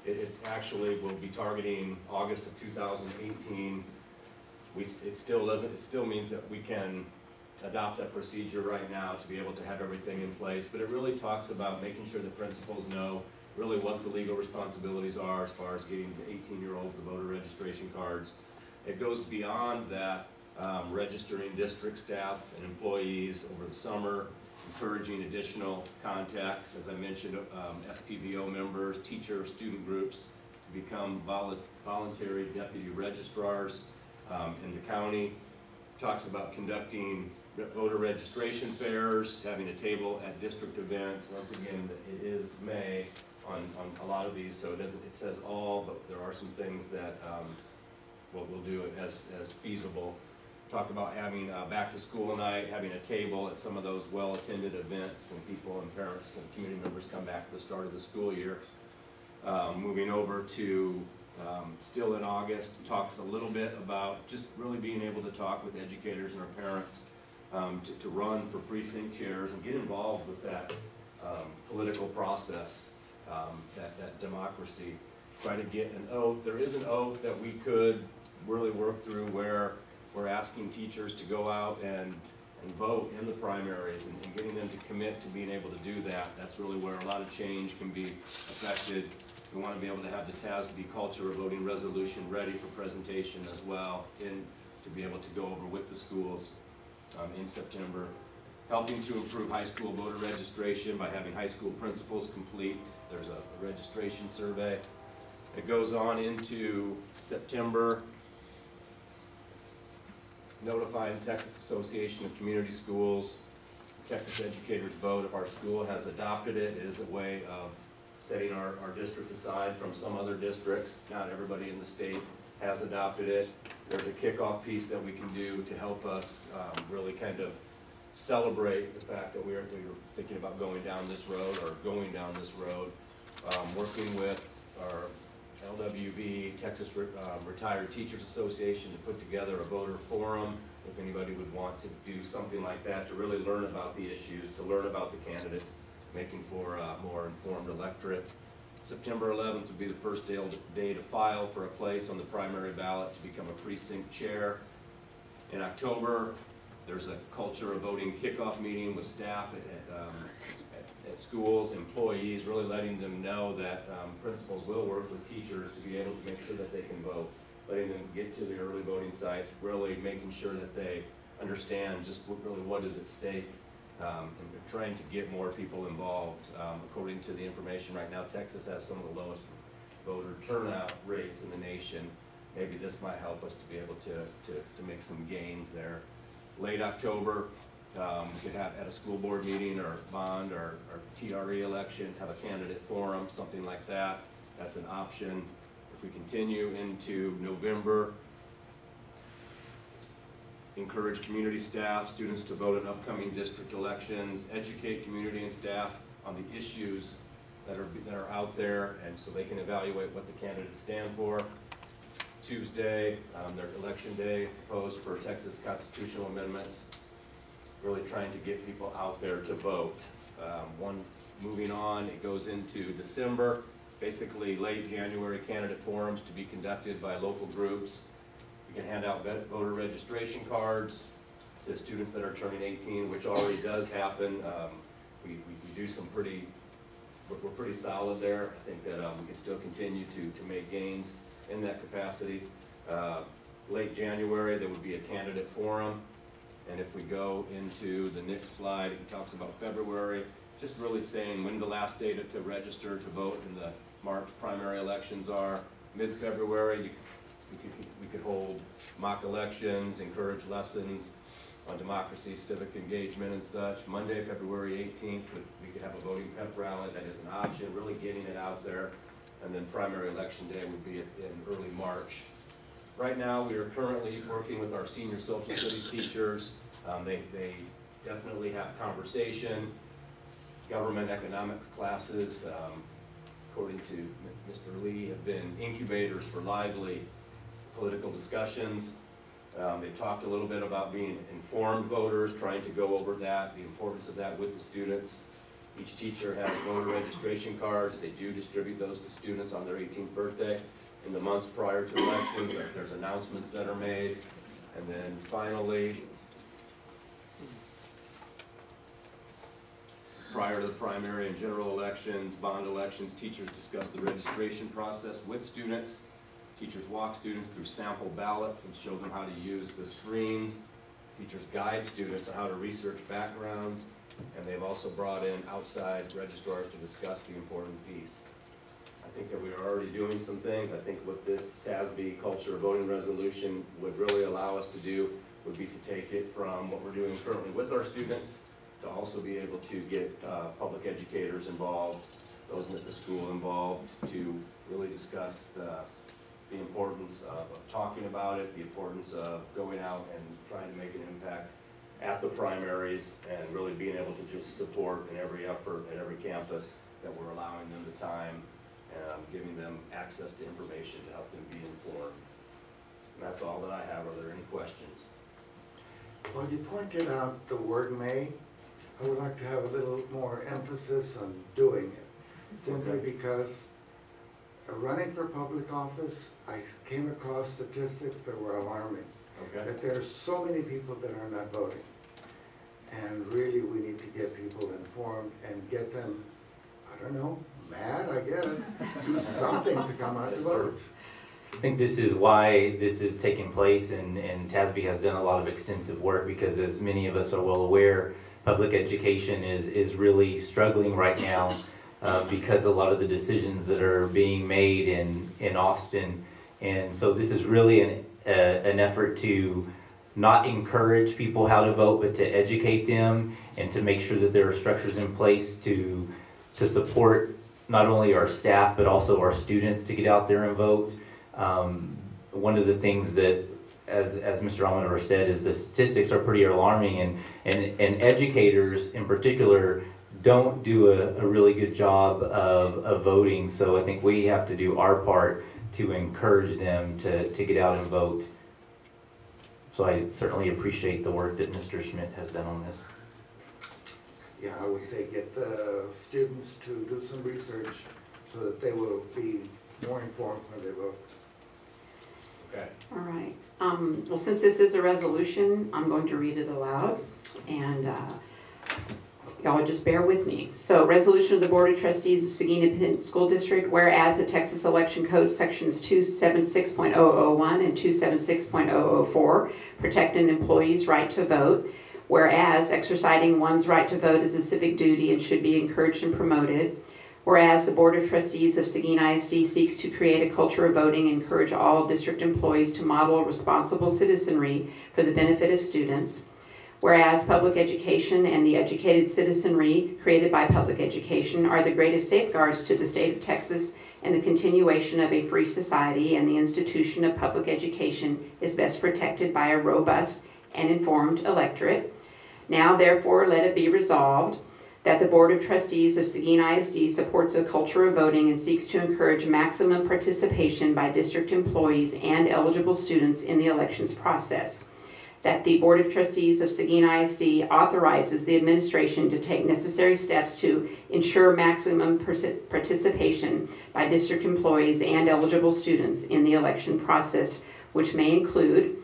It actually will be targeting August of 2018. It still means that we can adopt that procedure right now to be able to have everything in place, but it really talks about making sure that principals know really what the legal responsibilities are as far as getting the 18-year-olds the voter registration cards. It goes beyond that, registering district staff and employees over the summer, encouraging additional contacts, as I mentioned, SPVO members, teacher, student groups to become voluntary deputy registrars in the county. Talks about conducting voter registration fairs, having a table at district events. Once again, it is May on a lot of these, so it says all, but there are some things that we'll do it as feasible. Talk about having back to school night, having a table at some of those well-attended events when people and parents and community members come back to the start of the school year. Moving over to still in August, talks a little bit about just really being able to talk with educators and our parents to run for precinct chairs and get involved with that political process, that democracy. Try to get an oath. There is an oath that we could really work through where we're asking teachers to go out and vote in the primaries and getting them to commit to being able to do that. That's really where a lot of change can be affected. We want to be able to have the TASB culture of voting resolution ready for presentation as well, and to be able to go over with the schools in September. Helping to improve high school voter registration by having high school principals complete. There's a registration survey. It goes on into September. Notifying Texas Association of Community Schools, Texas Educators Vote. If our school has adopted it, it is a way of setting our district aside from some other districts. Not everybody in the state has adopted it. There's a kickoff piece that we can do to help us really kind of celebrate the fact that we were thinking about going down this road or going down this road. Working with our LWV, Texas Retired Teachers Association, to put together a voter forum, if anybody would want to do something like that, to really learn about the issues, to learn about the candidates, making for a more informed electorate. September 11th would be the first day to file for a place on the primary ballot to become a precinct chair. In October, there's a culture of voting kickoff meeting with staff at schools, employees, really letting them know that principals will work with teachers to be able to make sure that they can vote, letting them get to the early voting sites, really making sure that they understand just really what is at stake, and trying to get more people involved. According to the information right now, Texas has some of the lowest voter turnout rates in the nation. Maybe this might help us to be able to make some gains there. Late October, we could have at a school board meeting or bond or TRE election, have a candidate forum, something like that. That's an option. If we continue into November, encourage community staff, students to vote in upcoming district elections, educate community and staff on the issues that are out there, and so they can evaluate what the candidates stand for. Tuesday, their election day proposed for Texas constitutional amendments, really trying to get people out there to vote. Moving on, it goes into December, basically late January candidate forums to be conducted by local groups. We can hand out voter registration cards to students that are turning 18, which already does happen. We do some we're pretty solid there. I think that we can still continue to make gains in that capacity. Late January, there would be a candidate forum. And if we go into the next slide, it talks about February, just really saying when the last day to register to vote in the March primary elections are. Mid-February, we could hold mock elections, encourage lessons on democracy, civic engagement and such. Monday, February 18th, we could have a voting pep rally. That is an option, really getting it out there. And then primary election day would be in early March. Right now, we are currently working with our senior social studies teachers. They definitely have conversation, government economics classes, according to Mr. Lee, have been incubators for lively political discussions. They talked a little bit about being informed voters, trying to go over that, the importance of that with the students. Each teacher has voter registration cards. They do distribute those to students on their 18th birthday. In the months prior to elections, there's announcements that are made. And then finally, prior to the primary and general elections, bond elections, teachers discuss the registration process with students. Teachers walk students through sample ballots and show them how to use the screens. Teachers guide students on how to research backgrounds. And they've also brought in outside registrars to discuss the important piece. I think that we are already doing some things. I think what this TASB culture voting resolution would really allow us to do would be to take it from what we're doing currently with our students to also be able to get public educators involved, those at the school involved, to really discuss the importance of talking about it, the importance of going out and trying to make an impact at the primaries, and really being able to just support in every effort at every campus that we're allowing them the time, giving them access to information to help them be informed. And that's all that I have. Are there any questions? Well, you pointed out the word may. I would like to have a little more emphasis on doing it, simply because running for public office, I came across statistics that were alarming. Okay. That there are so many people that are not voting. And really, we need to get people informed and get them, I don't know, mad, I guess, do something to come out to vote. I think this is why this is taking place, and TASB has done a lot of extensive work, because as many of us are well aware, public education is really struggling right now because a lot of the decisions that are being made in Austin. And so this is really an effort to not encourage people how to vote, but to educate them and to make sure that there are structures in place to support not only our staff but also our students to get out there and vote. One of the things that, as Mr. Almodovar said, is the statistics are pretty alarming, and educators in particular don't do a really good job of voting. So I think we have to do our part to encourage them to get out and vote. So I certainly appreciate the work that Mr. Schmidt has done on this. Yeah, I would say get the students to do some research so that they will be more informed when they vote. Okay. All right. Well, since this is a resolution, I'm going to read it aloud, and y'all just bear with me. So, resolution of the Board of Trustees of Seguin Independent School District, whereas the Texas Election Code sections 276.001 and 276.004 protect an employee's right to vote, whereas exercising one's right to vote is a civic duty and should be encouraged and promoted, whereas the Board of Trustees of Seguin ISD seeks to create a culture of voting and encourage all district employees to model responsible citizenry for the benefit of students, whereas public education and the educated citizenry created by public education are the greatest safeguards to the state of Texas and the continuation of a free society, and the institution of public education is best protected by a robust and informed electorate. Now therefore let it be resolved that the Board of Trustees of Seguin ISD supports a culture of voting and seeks to encourage maximum participation by district employees and eligible students in the elections process. That the Board of Trustees of Seguin ISD authorizes the administration to take necessary steps to ensure maximum participation by district employees and eligible students in the election process, which may include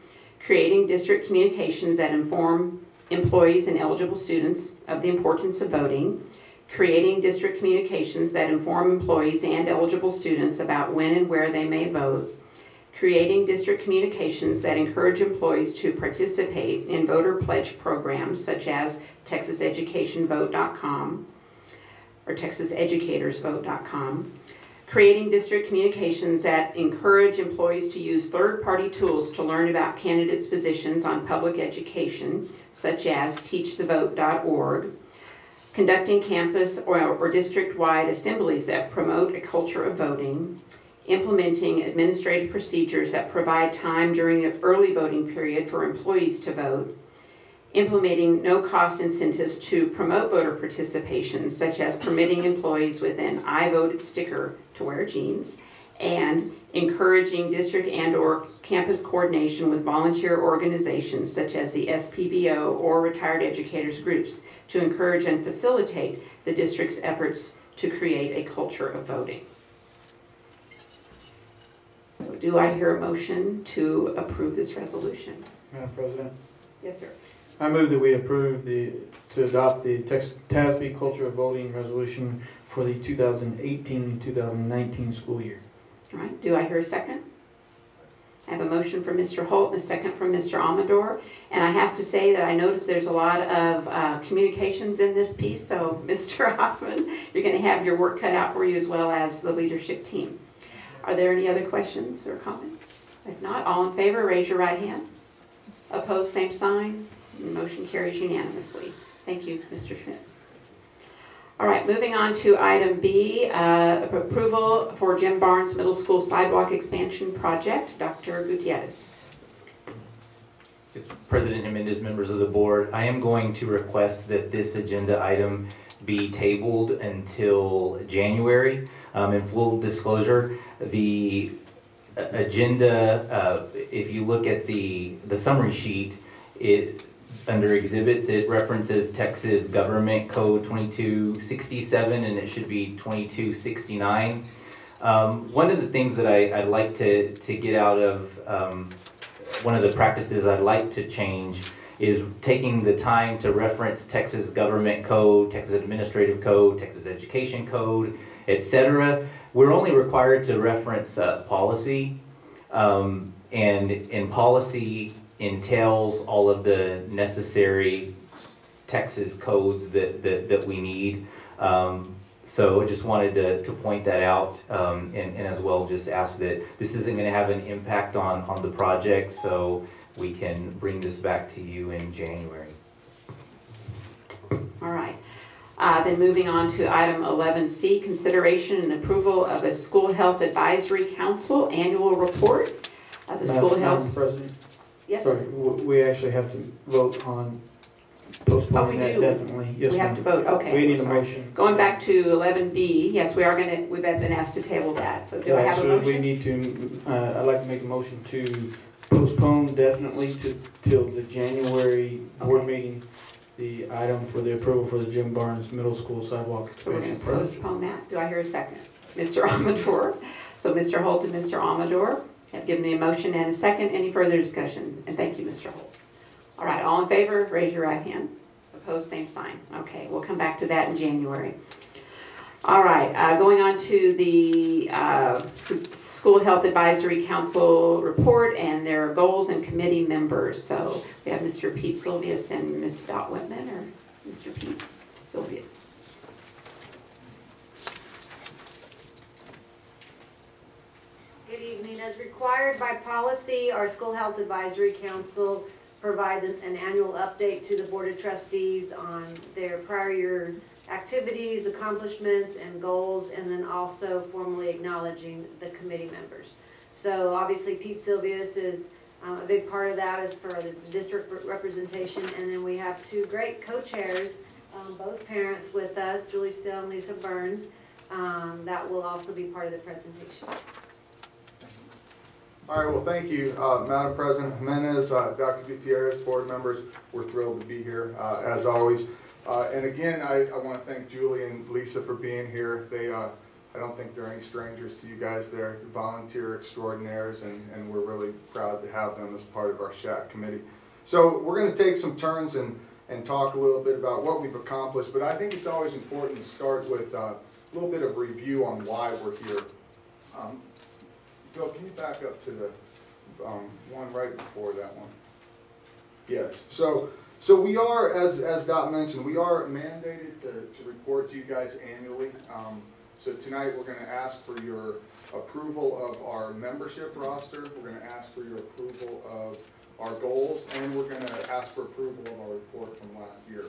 creating district communications that inform employees and eligible students of the importance of voting, creating district communications that inform employees and eligible students about when and where they may vote, creating district communications that encourage employees to participate in voter pledge programs such as TexasEducationVote.com or TexasEducatorsVote.com, creating district communications that encourage employees to use third-party tools to learn about candidates' positions on public education, such as teachthevote.org, conducting campus or district-wide assemblies that promote a culture of voting, implementing administrative procedures that provide time during the early voting period for employees to vote, implementing no-cost incentives to promote voter participation, such as permitting employees with an I voted sticker to wear jeans, and encouraging district and/or campus coordination with volunteer organizations such as the SPVO or retired educators groups to encourage and facilitate the district's efforts to create a culture of voting. Do I hear a motion to approve this resolution? Madam President, Yes, sir. I move that we approve to adopt the TASB Culture of Voting Resolution for the 2018-2019 school year. All right, do I hear a second? I have a motion from Mr. Holt and a second from Mr. Amador. And I have to say that I noticed there's a lot of communications in this piece, so Mr. Hoffman, you're going to have your work cut out for you as well as the leadership team. Are there any other questions or comments? If not, all in favor, raise your right hand. Opposed, same sign. The motion carries unanimously. Thank you, Mr. Schmidt. All right, moving on to item B, approval for Jim Barnes Middle School Sidewalk Expansion Project. Dr. Gutierrez. Yes, President Jimenez, members of the board, I am going to request that this agenda item be tabled until January. In full disclosure, the agenda, if you look at the summary sheet, under exhibits, it references Texas Government Code 2267, and it should be 2269. One of the things that I'd like to get out of, one of the practices I'd like to change is taking the time to reference Texas Government Code, Texas Administrative Code, Texas Education Code, etc. We're only required to reference policy, and in policy entails all of the necessary Texas codes that we need. So I just wanted to point that out, and as well just ask that this isn't going to have an impact on the project, so we can bring this back to you in January. All right. Then moving on to item 11C, consideration and approval of a School Health Advisory Council annual report. The School Health... Madam President? Yes, sorry, we actually have to vote on postponing that, definitely. Yes, we have to vote, okay. We need a motion. Going back to 11B, yes, we've been asked to table that. So do I have a motion? We need to, I'd like to make a motion to postpone definitely till the January board meeting, the item for the approval for the Jim Barnes Middle School Sidewalk So we're going Expansion to postpone that. Do I hear a second? Mr. Amador. So Mr. Holt and Mr. Amador have given me a motion and a second. Any further discussion? And thank you, Mr. Holt. All right, all in favor, raise your right hand. Opposed, same sign. Okay, we'll come back to that in January. All right, going on to the School Health Advisory Council report and their goals and committee members. So we have Mr. Pete Silvius and Ms. Dot Whitman, or Mr. Pete Silvius. Good evening. As required by policy, our School Health Advisory Council provides an annual update to the Board of Trustees on their prior year activities, accomplishments, and goals, and then also formally acknowledging the committee members. So obviously Pete Silvius is A big part of that is for the district representation, and then we have two great co-chairs, both parents with us, Julie Still and Lisa Burns, that will also be part of the presentation. All right, well, thank you, Madam President Jimenez, Dr. Gutierrez, board members. We're thrilled to be here, as always. And again, I want to thank Julie and Lisa for being here. They, I don't think they're any strangers to you guys. They're volunteer extraordinaires, and we're really proud to have them as part of our SHAC committee. So we're going to take some turns and talk a little bit about what we've accomplished, but I think it's always important to start with a little bit of review on why we're here. Bill, can you back up to the one right before that one? Yes. So we are, as Dot mentioned, we are mandated to report to you guys annually. So tonight we're going to ask for your approval of our membership roster. We're going to ask for your approval of our goals, and we're going to ask for approval of our report from last year.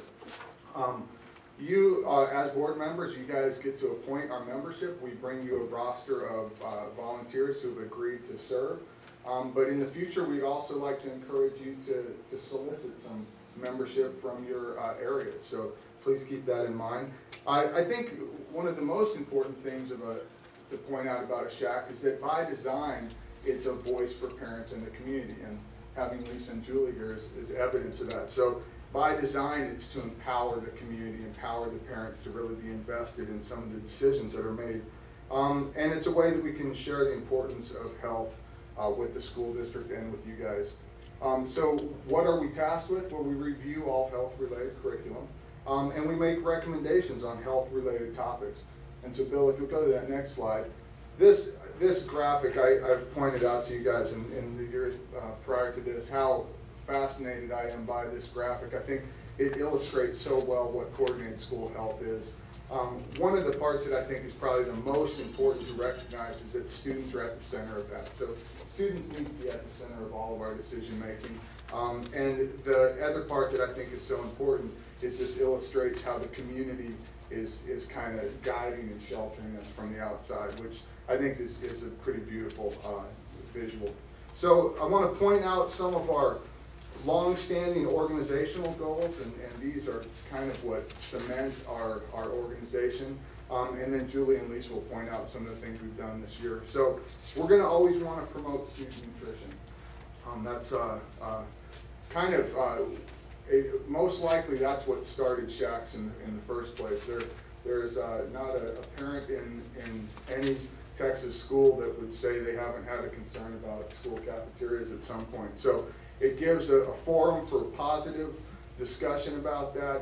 You, as board members, you guys get to appoint our membership. We bring you a roster of volunteers who have agreed to serve. But in the future, we'd also like to encourage you to solicit some membership from your areas. So please keep that in mind. I think one of the most important things to point out about a SHAC is that by design, it's a voice for parents in the community. And having Lisa and Julie here is evidence of that. So by design, it's to empower the community, empower the parents to really be invested in some of the decisions that are made. And it's a way that we can share the importance of health with the school district and with you guys. So what are we tasked with? Well, we review all health-related curriculum, and we make recommendations on health-related topics. And so, Bill, if you'll go to that next slide. This graphic, I've pointed out to you guys in the years prior to this, how fascinated I am by this graphic. I think it illustrates so well what coordinated school health is. One of the parts that I think is probably the most important to recognize is that students are at the center of that. So students need to be at the center of all of our decision making. And the other part that I think is so important is this illustrates how the community is kind of guiding and sheltering us from the outside, which I think is a pretty beautiful visual. So I want to point out some of our long-standing organizational goals, and these are kind of what cement our organization. And then Julie and Lisa will point out some of the things we've done this year. So we're going to always want to promote student nutrition. That's kind of, most likely that's what started SHACs in the first place. There's not a parent in any Texas school that would say they haven't had a concern about school cafeterias at some point. So it gives a forum for positive discussion about that,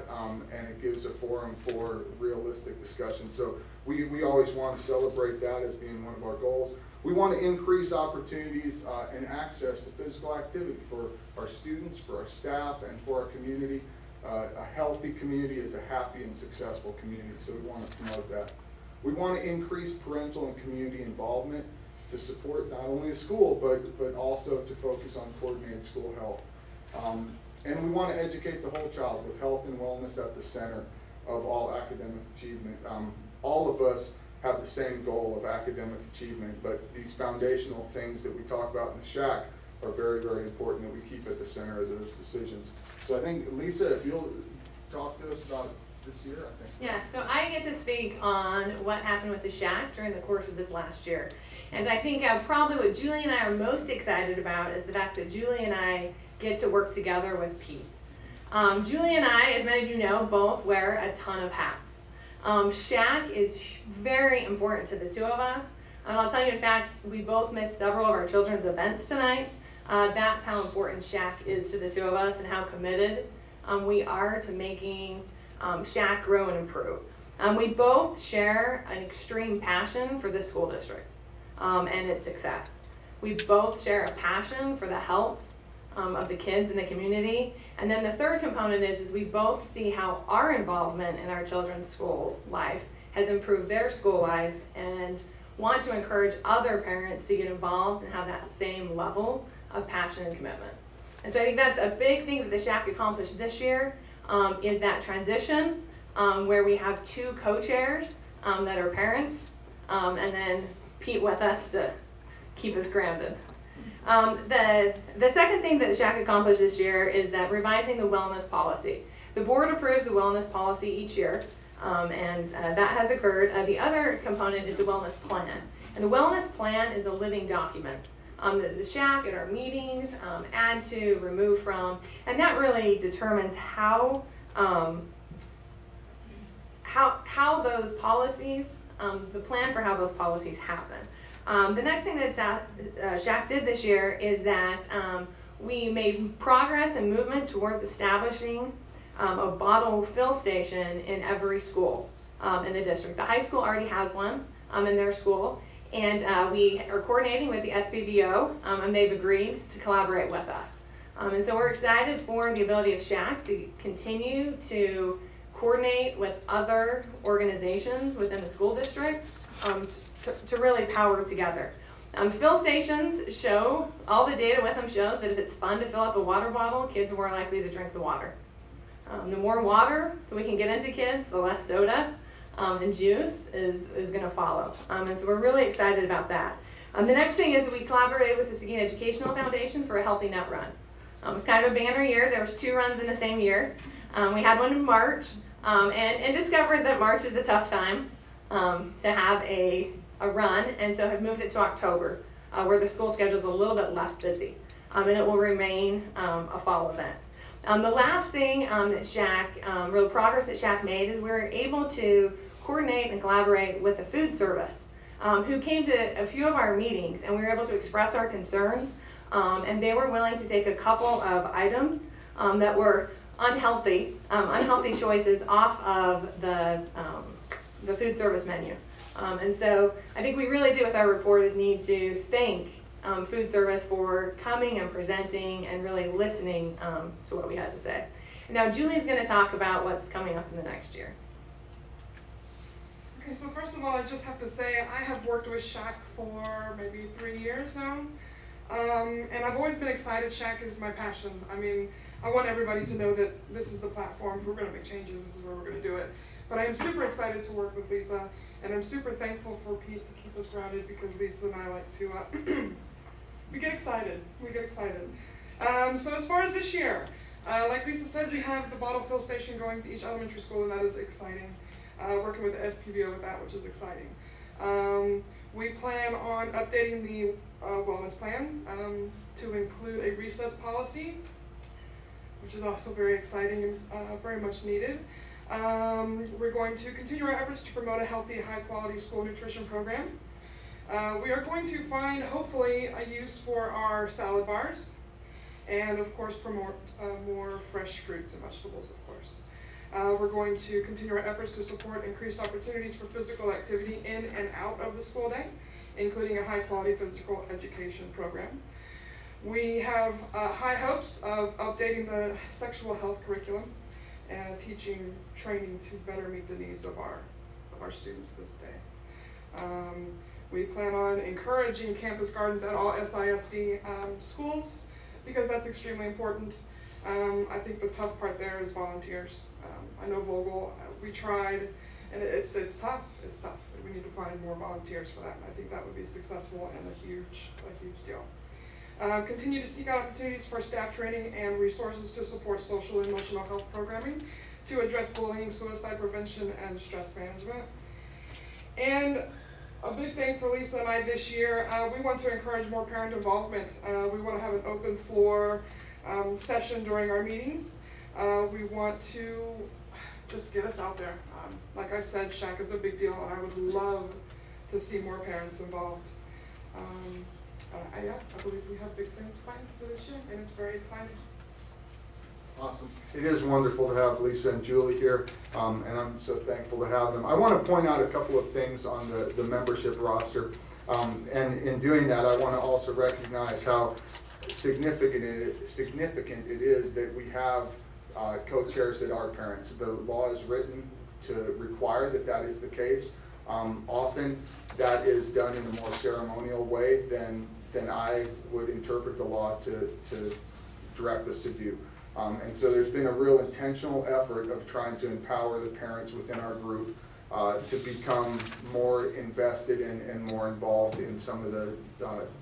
and it gives a forum for realistic discussion. So we always want to celebrate that as being one of our goals. We want to increase opportunities and access to physical activity for our students, for our staff, and for our community. A healthy community is a happy and successful community, so we want to promote that. We want to increase parental and community involvement to support not only the school, but also to focus on coordinated school health. And we want to educate the whole child with health and wellness at the center of all academic achievement. All of us have the same goal of academic achievement, but these foundational things that we talk about in the SHAC are very, very important that we keep at the center of those decisions. So I think, Lisa, if you'll talk to us about this year, I think. Yeah, so I get to speak on what happened with the SHAC during the course of this last year. And I think probably what Julie and I are most excited about is the fact that Julie and I get to work together with Pete. Julie and I, as many of you know, both wear a ton of hats. SHAC is very important to the two of us. And I'll tell you, in fact, we both missed several of our children's events tonight. That's how important SHAC is to the two of us and how committed we are to making SHAC grow and improve. We both share an extreme passion for the school district and its success. We both share a passion for the health of the kids in the community. And then the third component is we both see how our involvement in our children's school life has improved their school life and want to encourage other parents to get involved and have that same level of passion and commitment. And so I think that's a big thing that the SHAC accomplished this year, is that transition where we have two co-chairs that are parents, and then Pete with us to keep us grounded. The second thing that the SHAC accomplished this year is that revising the wellness policy. The board approves the wellness policy each year, and that has occurred. The other component is the wellness plan. And the wellness plan is a living document that the SHAC at our meetings add to, remove from, and that really determines how those policies, the plan for how those policies happen. The next thing that SHAC did this year is that we made progress and movement towards establishing a bottle fill station in every school in the district. The high school already has one in their school, and we are coordinating with the SBVO, and they've agreed to collaborate with us. And so we're excited for the ability of SHAC to continue to coordinate with other organizations within the school district to really power together. Fill stations show, all the data with them shows that if it's fun to fill up a water bottle, kids are more likely to drink the water. The more water that we can get into kids, the less soda and juice is going to follow. And so we're really excited about that. The next thing is we collaborated with the Seguin Educational Foundation for a Healthy Nut Run. It was kind of a banner year. There was 2 runs in the same year. We had one in March and discovered that March is a tough time to have a run, and so have moved it to October, where the school schedule is a little bit less busy, and it will remain a fall event. The last thing that SHAC, real progress that SHAC made, is we were able to coordinate and collaborate with the food service, who came to a few of our meetings, and we were able to express our concerns, and they were willing to take a couple of items that were unhealthy choices off of the food service menu. And so I think we really do with our reporters need to thank food service for coming and presenting and really listening to what we had to say. Now Julie's going to talk about what's coming up in the next year. Okay, so first of all, I just have to say I have worked with SHAC for maybe 3 years now. And I've always been excited. SHAC is my passion. I mean, I want everybody to know that this is the platform. If we're going to make changes, this is where we're going to do it. But I am super excited to work with Lisa, and I'm super thankful for Pete to keep us grounded, because Lisa and I like to, we get excited. We get excited. So as far as this year, like Lisa said, we have the bottle fill station going to each elementary school, and that is exciting. Working with the SPVO with that, which is exciting. We plan on updating the wellness plan to include a recess policy, which is also very exciting and very much needed. We're going to continue our efforts to promote a healthy, high-quality school nutrition program. We are going to find, hopefully, a use for our salad bars, and of course promote more fresh fruits and vegetables, of course. We're going to continue our efforts to support increased opportunities for physical activity in and out of the school day, including a high-quality physical education program. We have high hopes of updating the sexual health curriculum and teaching training to better meet the needs of our students this day. We plan on encouraging campus gardens at all SISD schools, because that's extremely important. I think the tough part there is volunteers. I know Vogel, we tried, and it's tough. It's tough. We need to find more volunteers for that, and I think that would be successful and a huge deal. Continue to seek out opportunities for staff training and resources to support social and emotional health programming to address bullying, suicide prevention, and stress management. And a big thing for Lisa and I this year, we want to encourage more parent involvement. We want to have an open floor session during our meetings. We want to just get us out there. Like I said, SHAC is a big deal, and I would love to see more parents involved. Yeah, I believe we have big things planned for this year, and it's very exciting. Awesome. It is wonderful to have Lisa and Julie here, and I'm so thankful to have them. I want to point out a couple of things on the membership roster, and in doing that, I want to also recognize how significant it is that we have co-chairs that are parents. The law is written to require that is the case. Often that is done in a more ceremonial way than I would interpret the law to direct us to do. And so there's been a real intentional effort of trying to empower the parents within our group to become more invested and more involved in some of the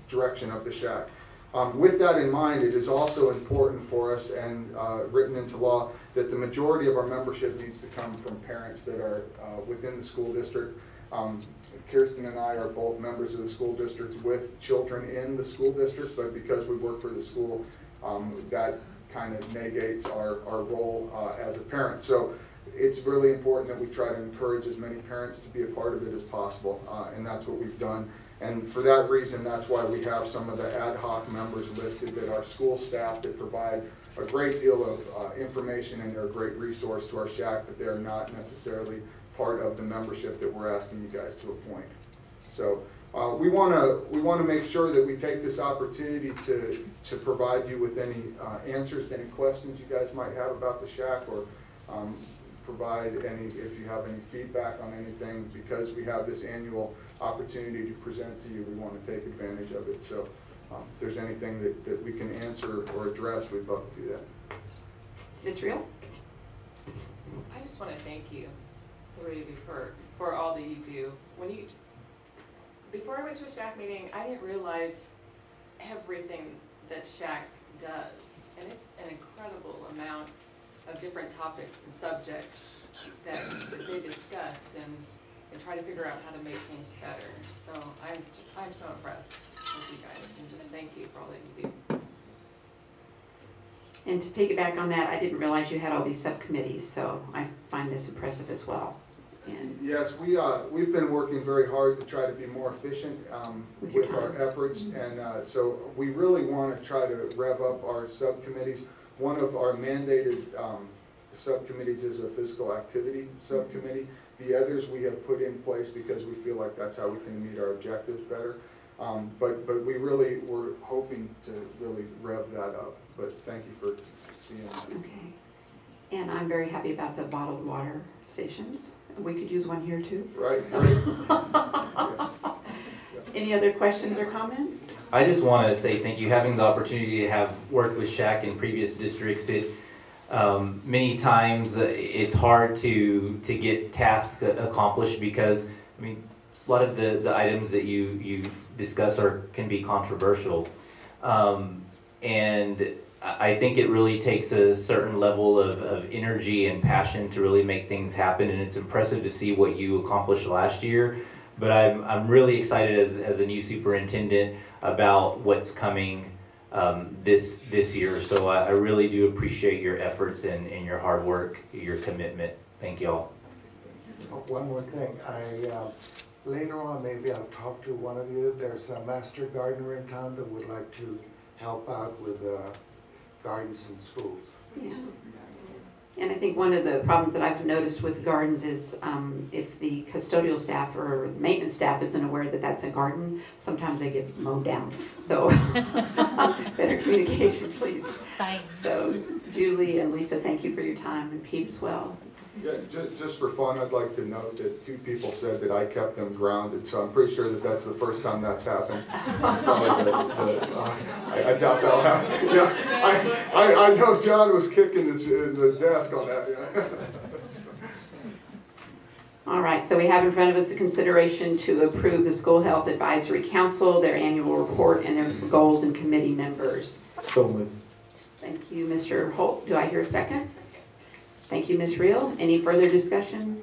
direction of the SHAC. With that in mind, it is also important for us and written into law that the majority of our membership needs to come from parents that are within the school district. Kirsten and I are both members of the school district with children in the school district, but because we work for the school, that kind of negates our role as a parent. So it's really important that we try to encourage as many parents to be a part of it as possible, and that's what we've done. And for that reason, that's why we have some of the ad hoc members listed that are school staff that provide a great deal of information, and they're a great resource to our SHAC, but they're not necessarily part of the membership that we're asking you guys to appoint. So we want to make sure that we take this opportunity to provide you with any answers to any questions you guys might have about the SHAC, or provide any, if you have any feedback on anything, because we have this annual opportunity to present to you, we want to take advantage of it. So if there's anything that we can answer or address, we'd love to do that. Ms. Reel? I just want to thank you, three of you, for all that you do. Before I went to a SHAC meeting, I didn't realize everything that SHAC does, and it's an incredible amount of different topics and subjects that they discuss and try to figure out how to make things better. So I'm so impressed with you guys, and just thank you for all that you do. And to piggyback on that, I didn't realize you had all these subcommittees, so I find this impressive as well. And yes, we've been working very hard to try to be more efficient with our efforts, and so we really want to try to rev up our subcommittees. One of our mandated subcommittees is a physical activity subcommittee. The others we have put in place because we feel like that's how we can meet our objectives better. But we're hoping to really rev that up. But thank you for seeing that. okay. And I'm very happy about the bottled water stations. We could use one here too. Right. Any other questions or comments? I just want to say thank you. Having the opportunity to have worked with SHAC in previous districts, many times it's hard to get tasks accomplished because, I mean, a lot of the items that you discuss can be controversial. And I think it really takes a certain level of energy and passion to really make things happen, and it's impressive to see what you accomplished last year. But I'm really excited as a new superintendent about what's coming this year. So I really do appreciate your efforts and your hard work, your commitment. Thank you all. One more thing. Later on, maybe I'll talk to one of you. There's a master gardener in town that would like to help out with gardens in schools. Yeah. And I think one of the problems that I've noticed with gardens is if the custodial staff or the maintenance staff isn't aware that that's a garden, sometimes they get mowed down. So better communication, please. Thanks. So Julie and Lisa, thank you for your time, and Pete as well. Yeah, just for fun, I'd like to note that 2 people said that I kept them grounded, so I'm pretty sure that that's the first time that's happened. I doubt that'll happen. Yeah, I know John was kicking the desk on that. Yeah. All right, so we have in front of us a consideration to approve the School Health Advisory Council, their annual report, and their goals and committee members. So moved. Thank you, Mr. Holt. Do I hear a second? Thank you, Ms. Reel. Any further discussion?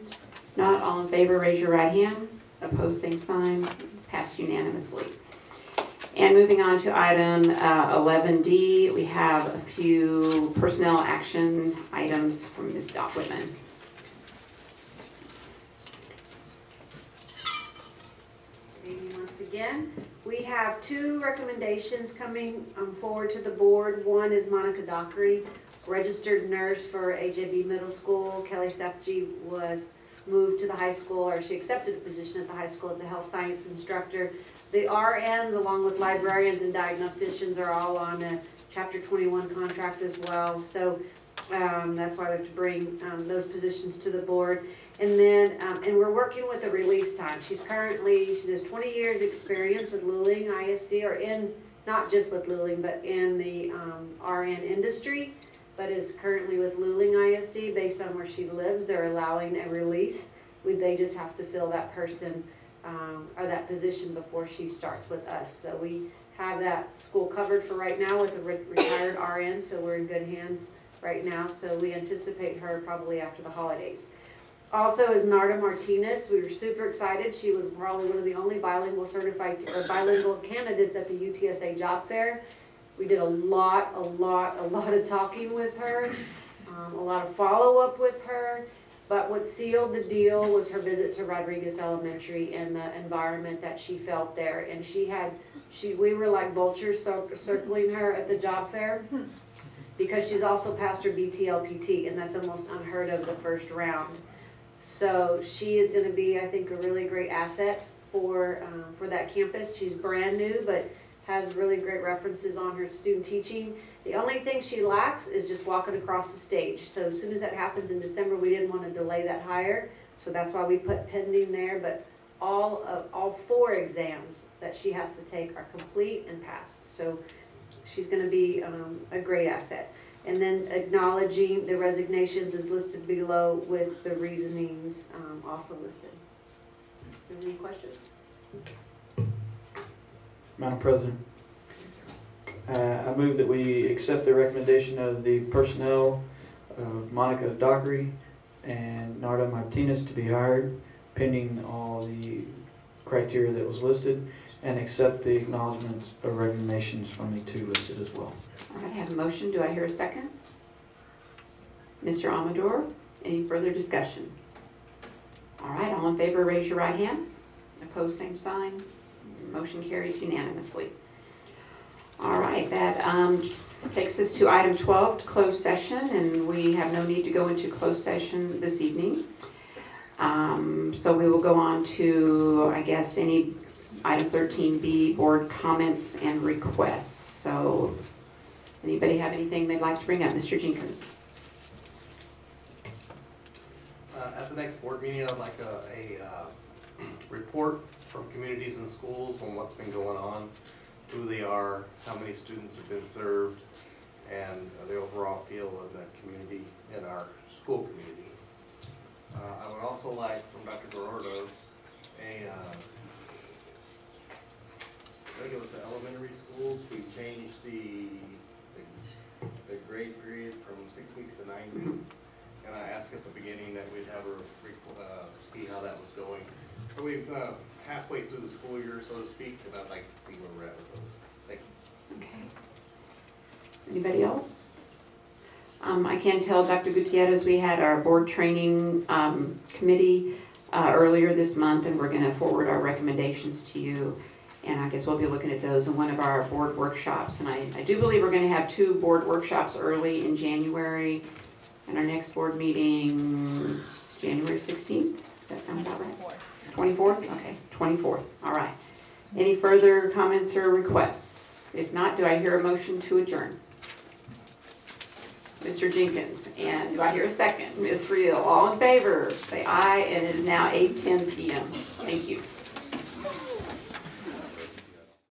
Not, all in favor, raise your right hand. Opposed, same sign. It's passed unanimously. And moving on to item 11D, we have a few personnel action items from Ms. Dot Whitman. Once again, we have 2 recommendations coming forward to the board. One is Monica Dockery, registered nurse for AJB Middle School. Kelly Sefji was moved to the high school, or she accepted the position at the high school as a health science instructor. The RNs, along with librarians and diagnosticians, are all on a Chapter 21 contract as well. So that's why we have to bring those positions to the board. And then, and we're working with the release time. She has 20 years experience with Luling ISD, or in, not just with Luling, but in the RN industry, but is currently with Luling ISD. Based on where she lives, they're allowing a release. They just have to fill that person or that position before she starts with us. So we have that school covered for right now with a retired RN, so we're in good hands right now. So we anticipate her probably after the holidays. Also is Narda Martinez. We were super excited. She was probably one of the only bilingual bilingual candidates at the UTSA job fair. We did a lot of talking with her, a lot of follow-up with her. But what sealed the deal was her visit to Rodriguez Elementary and the environment that she felt there. And we were like vultures circling her at the job fair, because she's also passed her BTLPT, and that's almost unheard of the first round. So she is going to be, I think, a really great asset for that campus. She's brand new, but has really great references on her student teaching. The only thing she lacks is just walking across the stage. So as soon as that happens in December, we didn't want to delay that hire. So that's why we put pending there. But all 4 exams that she has to take are complete and passed. So she's going to be a great asset. And then acknowledging the resignations is listed below with the reasonings also listed. Any questions? Madam President, I move that we accept the recommendation of the personnel of Monica Dockery and Narda Martinez to be hired, pending all the criteria that was listed, and accept the acknowledgements or recommendations from the 2 listed as well. All right, I have a motion. Do I hear a second? Mr. Amador, any further discussion? All right, all in favor, raise your right hand. Opposed, same sign. Motion carries unanimously. All right, that takes us to item 12, closed session, and we have no need to go into closed session this evening. So we will go on to, I guess, any item 13B, board comments and requests. So anybody have anything they'd like to bring up? Mr. Jenkins. At the next board meeting, I'd like a report from communities and schools on what's been going on, who they are, how many students have been served, and the overall feel of the community in our school community. I would also like from Dr. Gerardo I think it was the elementary schools, we changed the grade period from 6 weeks to 9 weeks. And I asked at the beginning that we'd have her see how that was going. So we've halfway through the school year, so to speak, and I'd like to see where we're at with those. Thank you. Okay. Anybody else? I can tell Dr. Gutierrez we had our board training committee earlier this month, and we're going to forward our recommendations to you. And I guess we'll be looking at those in one of our board workshops. And I do believe we're going to have 2 board workshops early in January. And our next board meeting is January 16th. Does that sound about right? 24th? Okay, 24th. All right. Any further comments or requests? If not, do I hear a motion to adjourn? Mr. Jenkins. And do I hear a second? Ms. Reel. All in favor, say aye. And it is now 8:10 p.m. Thank you.